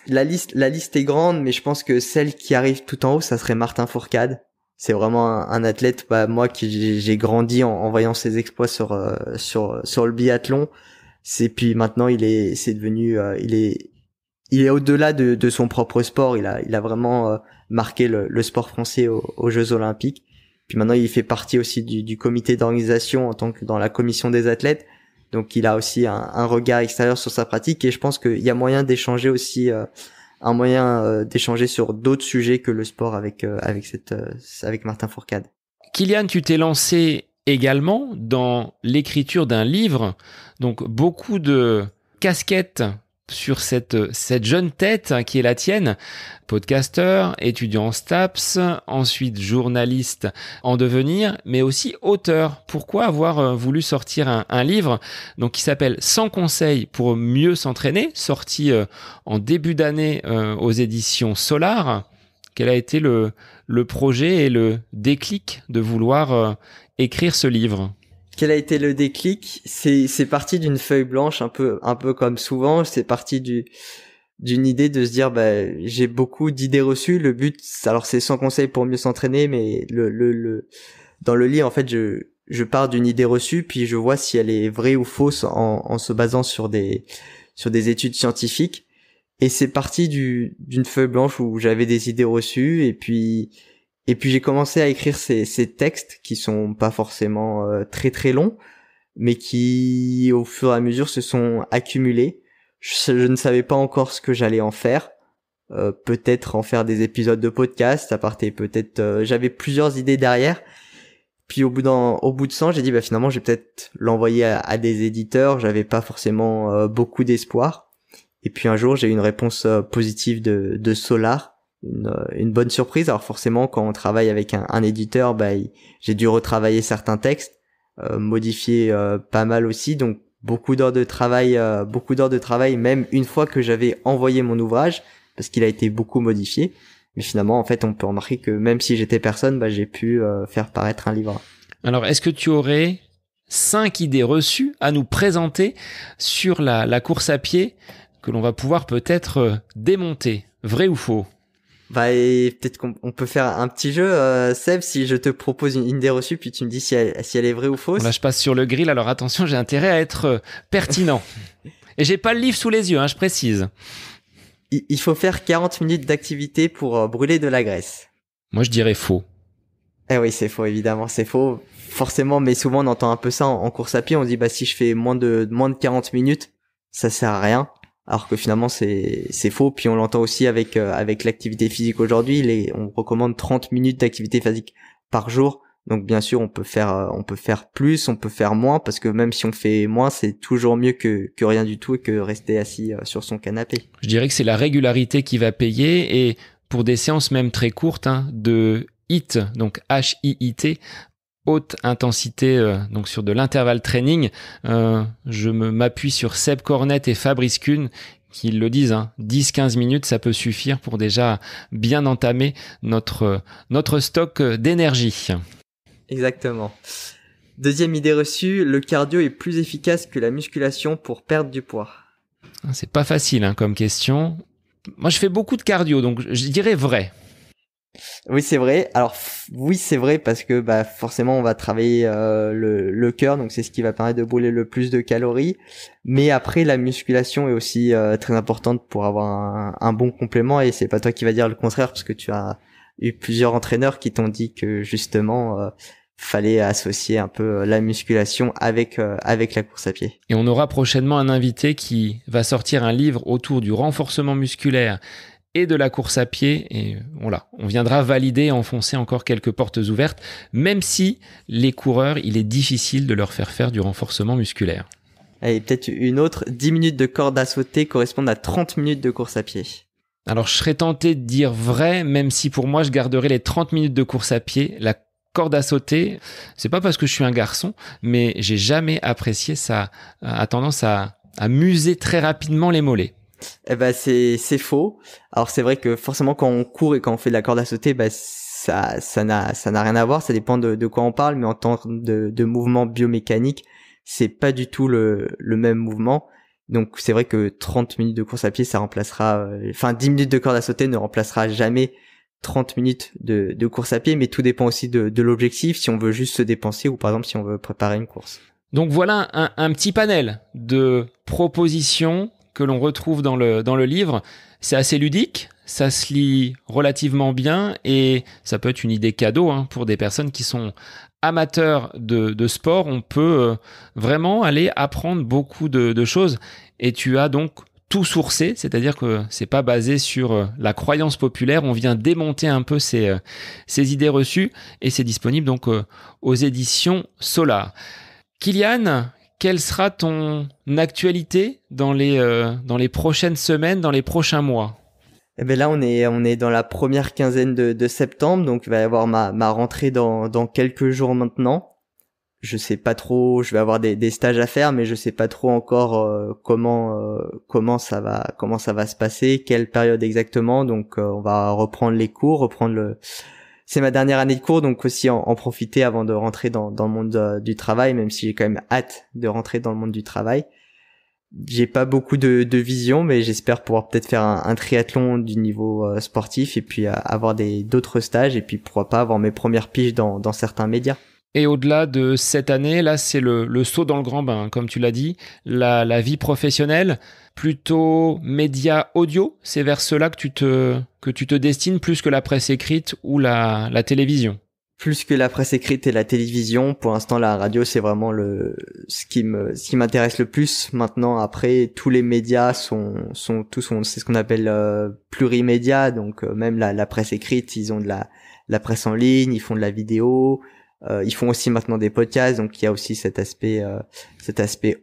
La liste est grande, mais je pense que celle qui arrive tout en haut, ça serait Martin Fourcade. C'est vraiment un athlète, moi qui j'ai grandi en voyant ses exploits sur le biathlon. Puis maintenant il est au-delà de son propre sport. Il a vraiment marqué le sport français aux Jeux Olympiques. Puis maintenant, il fait partie aussi du comité d'organisation en tant que dans la commission des athlètes. Donc, il a aussi un regard extérieur sur sa pratique et je pense qu'il y a moyen d'échanger aussi, d'échanger sur d'autres sujets que le sport avec Martin Fourcade. Kylian, tu t'es lancé également dans l'écriture d'un livre, donc beaucoup de casquettes sur cette jeune tête qui est la tienne, podcasteur, étudiant en STAPS, ensuite journaliste en devenir, mais aussi auteur. Pourquoi avoir voulu sortir un livre donc qui s'appelle 100 conseils pour mieux s'entraîner, sorti en début d'année aux éditions Solar? Quel a été le projet et le déclic de vouloir écrire ce livre? Quel a été le déclic? C'est parti d'une feuille blanche, un peu comme souvent. C'est parti d'une idée de se dire, j'ai beaucoup d'idées reçues. Le but, alors c'est 100 conseils pour mieux s'entraîner, mais dans le livre, en fait, je pars d'une idée reçue, puis je vois si elle est vraie ou fausse en se basant sur des études scientifiques. Et c'est parti d'une feuille blanche où j'avais des idées reçues, et puis j'ai commencé à écrire ces textes qui sont pas forcément très très longs, mais qui au fur et à mesure se sont accumulés. Je ne savais pas encore ce que j'allais en faire. Peut-être en faire des épisodes de podcast, à part peut-être j'avais plusieurs idées derrière. Puis au bout de 100, j'ai dit finalement je vais peut-être l'envoyer à des éditeurs. J'avais pas forcément beaucoup d'espoir. Et puis un jour j'ai eu une réponse positive de Solar. Une bonne surprise. Alors forcément, quand on travaille avec un éditeur, j'ai dû retravailler certains textes, modifier pas mal aussi. Donc beaucoup d'heures de travail, même une fois que j'avais envoyé mon ouvrage, parce qu'il a été beaucoup modifié. Mais finalement, en fait, on peut remarquer que même si j'étais personne, j'ai pu faire paraître un livre. Alors, est-ce que tu aurais 5 idées reçues à nous présenter sur la course à pied que l'on va pouvoir peut-être démonter, vrai ou faux? Et peut-être qu'on peut faire un petit jeu, Seb, si je te propose une idée reçue, puis tu me dis si elle est vraie ou fausse. Là, je passe sur le grill, alors attention, j'ai intérêt à être pertinent. Et j'ai pas le livre sous les yeux, je précise. Il faut faire 40 minutes d'activité pour brûler de la graisse. Moi, je dirais faux. Eh oui, c'est faux, évidemment, c'est faux. Forcément, mais souvent, on entend un peu ça en course à pied. On se dit, si je fais moins de 40 minutes, ça sert à rien. Alors que finalement c'est faux. Puis on l'entend aussi avec l'activité physique aujourd'hui. On recommande 30 minutes d'activité physique par jour. Donc bien sûr on peut faire plus, on peut faire moins, parce que même si on fait moins, c'est toujours mieux que rien du tout et que rester assis sur son canapé. Je dirais que c'est la régularité qui va payer, et pour des séances même très courtes de HIIT, donc HIIT, haute intensité, donc sur de l'intervalle training, je m'appuie sur Seb Cornet et Fabrice Kuhn qui le disent, 10-15 minutes ça peut suffire pour déjà bien entamer notre stock d'énergie. Exactement. Deuxième idée reçue, le cardio est plus efficace que la musculation pour perdre du poids. C'est pas facile comme question. Moi je fais beaucoup de cardio, donc je dirais vrai. Oui, c'est vrai. Alors oui, c'est vrai, parce que forcément on va travailler le cœur, donc c'est ce qui va permettre de brûler le plus de calories. Mais après, la musculation est aussi très importante pour avoir un bon complément, et c'est pas toi qui vas dire le contraire, parce que tu as eu plusieurs entraîneurs qui t'ont dit que justement fallait associer un peu la musculation avec la course à pied. Et on aura prochainement un invité qui va sortir un livre autour du renforcement musculaire et de la course à pied, et on viendra valider et enfoncer encore quelques portes ouvertes, même si les coureurs, il est difficile de leur faire du renforcement musculaire. Et peut-être une autre, 10 minutes de corde à sauter correspondent à 30 minutes de course à pied. Alors je serais tenté de dire vrai, même si pour moi je garderai les 30 minutes de course à pied. La corde à sauter, c'est pas parce que je suis un garçon, mais j'ai jamais apprécié ça, a tendance à muser très rapidement les mollets. C'est faux. Alors c'est vrai que forcément quand on court et quand on fait de la corde à sauter, ça n'a rien à voir, ça dépend de quoi on parle, mais en termes de mouvement biomécanique, c'est pas du tout le même mouvement. Donc c'est vrai que 30 minutes de course à pied, ça remplacera 10 minutes de corde à sauter ne remplacera jamais 30 minutes de course à pied, mais tout dépend aussi de l'objectif, si on veut juste se dépenser ou par exemple si on veut préparer une course. Donc voilà un petit panel de propositions que l'on retrouve dans le livre. C'est assez ludique, ça se lit relativement bien et ça peut être une idée cadeau pour des personnes qui sont amateurs de sport. On peut vraiment aller apprendre beaucoup de choses et tu as donc tout sourcé, c'est-à-dire que c'est pas basé sur la croyance populaire, on vient démonter un peu ces idées reçues et c'est disponible donc aux éditions Solar. Kylian, quelle sera ton actualité dans les prochaines semaines, dans les prochains mois ? Eh ben là, on est dans la première quinzaine de septembre, donc il va y avoir ma rentrée dans quelques jours maintenant. Je sais pas trop, je vais avoir des stages à faire, mais je sais pas trop encore comment ça va se passer, quelle période exactement. Donc on va reprendre les cours, c'est ma dernière année de cours, donc aussi en profiter avant de rentrer dans le monde du travail, même si j'ai quand même hâte de rentrer dans le monde du travail. J'ai pas beaucoup de vision, mais j'espère pouvoir peut-être faire un triathlon du niveau sportif et puis avoir d'autres stages et puis pourquoi pas avoir mes premières piges dans certains médias. Et au-delà de cette année, là, c'est le saut dans le grand bain, comme tu l'as dit, la vie professionnelle, plutôt média audio, c'est vers cela que tu te destines plus que la presse écrite ou la télévision. Plus que la presse écrite et la télévision, pour l'instant la radio c'est vraiment ce qui m'intéresse le plus. Maintenant après tous les médias c'est ce qu'on appelle plurimédia, donc même la presse écrite, ils ont de la presse en ligne, ils font de la vidéo, ils font aussi maintenant des podcasts, donc il y a aussi cet aspect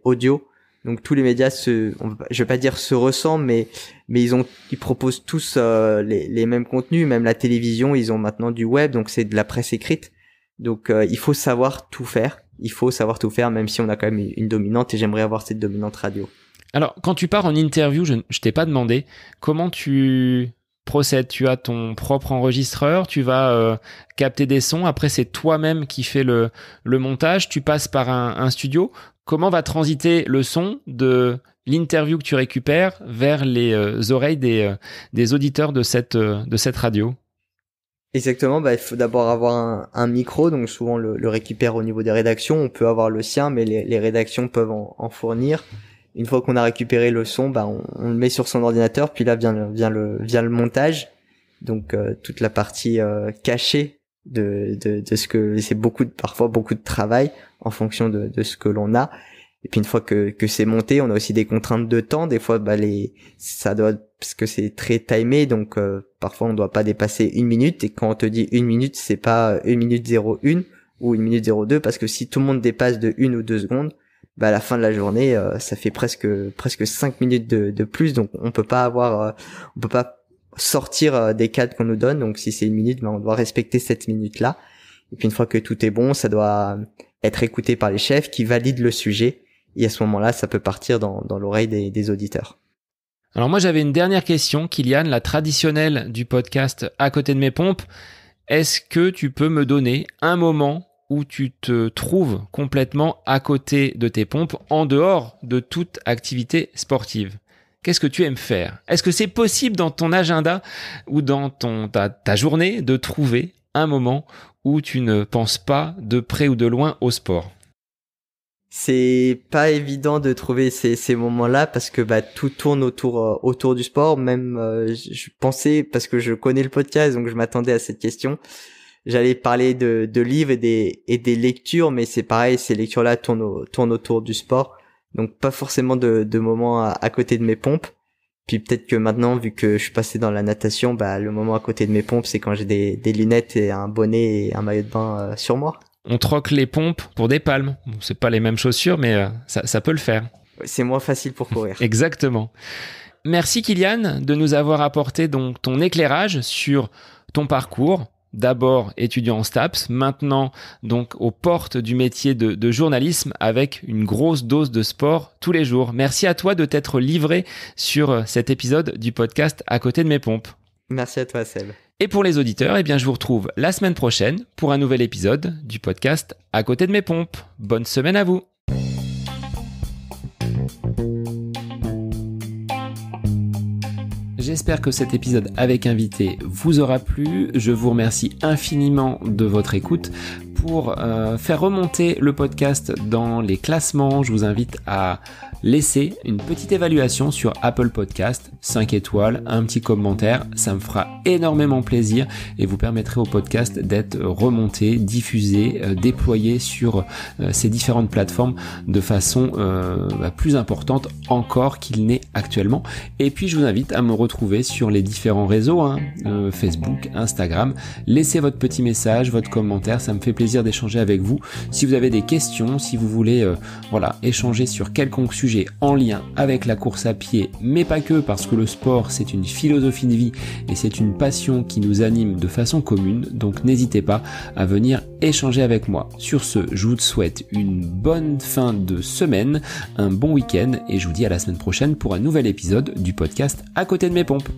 audio. Donc tous les médias je vais pas dire se ressemblent, mais ils proposent tous les mêmes contenus. Même la télévision, ils ont maintenant du web, donc c'est de la presse écrite. Donc il faut savoir tout faire. Il faut savoir tout faire, même si on a quand même une dominante. Et j'aimerais avoir cette dominante radio. Alors quand tu pars en interview, je t'ai pas demandé comment tu procèdes. Tu as ton propre enregistreur, tu vas capter des sons. Après c'est toi-même qui fais le montage. Tu passes par un studio. Comment va transiter le son de l'interview que tu récupères vers les oreilles des auditeurs de cette radio ? Exactement, il faut d'abord avoir un micro, donc souvent le récupère au niveau des rédactions. On peut avoir le sien, mais les rédactions peuvent en fournir. Une fois qu'on a récupéré le son, on le met sur son ordinateur, puis là vient le montage. Donc toute la partie cachée de ce que c'est parfois beaucoup de travail en fonction de ce que l'on a. Et puis une fois que c'est monté, on a aussi des contraintes de temps. Des fois, parce que c'est très timé, donc parfois on doit pas dépasser 1 minute. Et quand on te dit 1 minute, c'est pas 1 minute 01 ou 1 minute 02, parce que si tout le monde dépasse de 1 ou 2 secondes, à la fin de la journée, ça fait presque 5 minutes de plus. Donc on peut pas sortir des cadres qu'on nous donne. Donc si c'est 1 minute, on doit respecter cette minute-là. Et puis une fois que tout est bon, ça doit être écouté par les chefs qui valident le sujet. Et à ce moment-là, ça peut partir dans l'oreille des auditeurs. Alors moi, j'avais une dernière question, Kylian, la traditionnelle du podcast À côté de mes pompes. Est-ce que tu peux me donner un moment où tu te trouves complètement à côté de tes pompes, en dehors de toute activité sportive ? Qu'est-ce que tu aimes faire ? Est-ce que c'est possible dans ton agenda ou dans ta journée de trouver un moment où tu ne penses pas de près ou de loin au sport ? C'est pas évident de trouver ces moments-là parce que tout tourne autour du sport. Même je pensais, parce que je connais le podcast, donc je m'attendais à cette question. J'allais parler de livres et des lectures, mais c'est pareil, ces lectures-là tournent autour du sport. Donc pas forcément de moments à côté de mes pompes. Puis peut-être que maintenant, vu que je suis passé dans la natation, le moment à côté de mes pompes, c'est quand j'ai des lunettes et un bonnet et un maillot de bain sur moi. On troque les pompes pour des palmes. Bon, c'est pas les mêmes chaussures, mais ça peut le faire. C'est moins facile pour courir. Exactement. Merci Kylian de nous avoir apporté donc ton éclairage sur ton parcours. D'abord étudiant en STAPS, maintenant donc aux portes du métier de journalisme avec une grosse dose de sport tous les jours. Merci à toi de t'être livré sur cet épisode du podcast À côté de mes pompes. Merci à toi Seb. Et pour les auditeurs, je vous retrouve la semaine prochaine pour un nouvel épisode du podcast À côté de mes pompes. Bonne semaine à vous. J'espère que cet épisode avec invité vous aura plu. Je vous remercie infiniment de votre écoute. pour faire remonter le podcast dans les classements, je vous invite à laisser une petite évaluation sur Apple Podcast, 5 étoiles, un petit commentaire, ça me fera énormément plaisir et vous permettrez au podcast d'être remonté, diffusé, déployé sur ces différentes plateformes de façon plus importante encore qu'il n'est actuellement. Et puis je vous invite à me retrouver sur les différents réseaux, Facebook, Instagram. Laissez votre petit message, votre commentaire, ça me fait plaisir d'échanger avec vous. Si vous avez des questions, si vous voulez échanger sur quelconque sujet en lien avec la course à pied, mais pas que, parce que le sport c'est une philosophie de vie et c'est une passion qui nous anime de façon commune, donc n'hésitez pas à venir échanger avec moi. Sur ce, je vous souhaite une bonne fin de semaine, un bon week-end et je vous dis à la semaine prochaine pour un nouvel épisode du podcast À côté de mes pompes.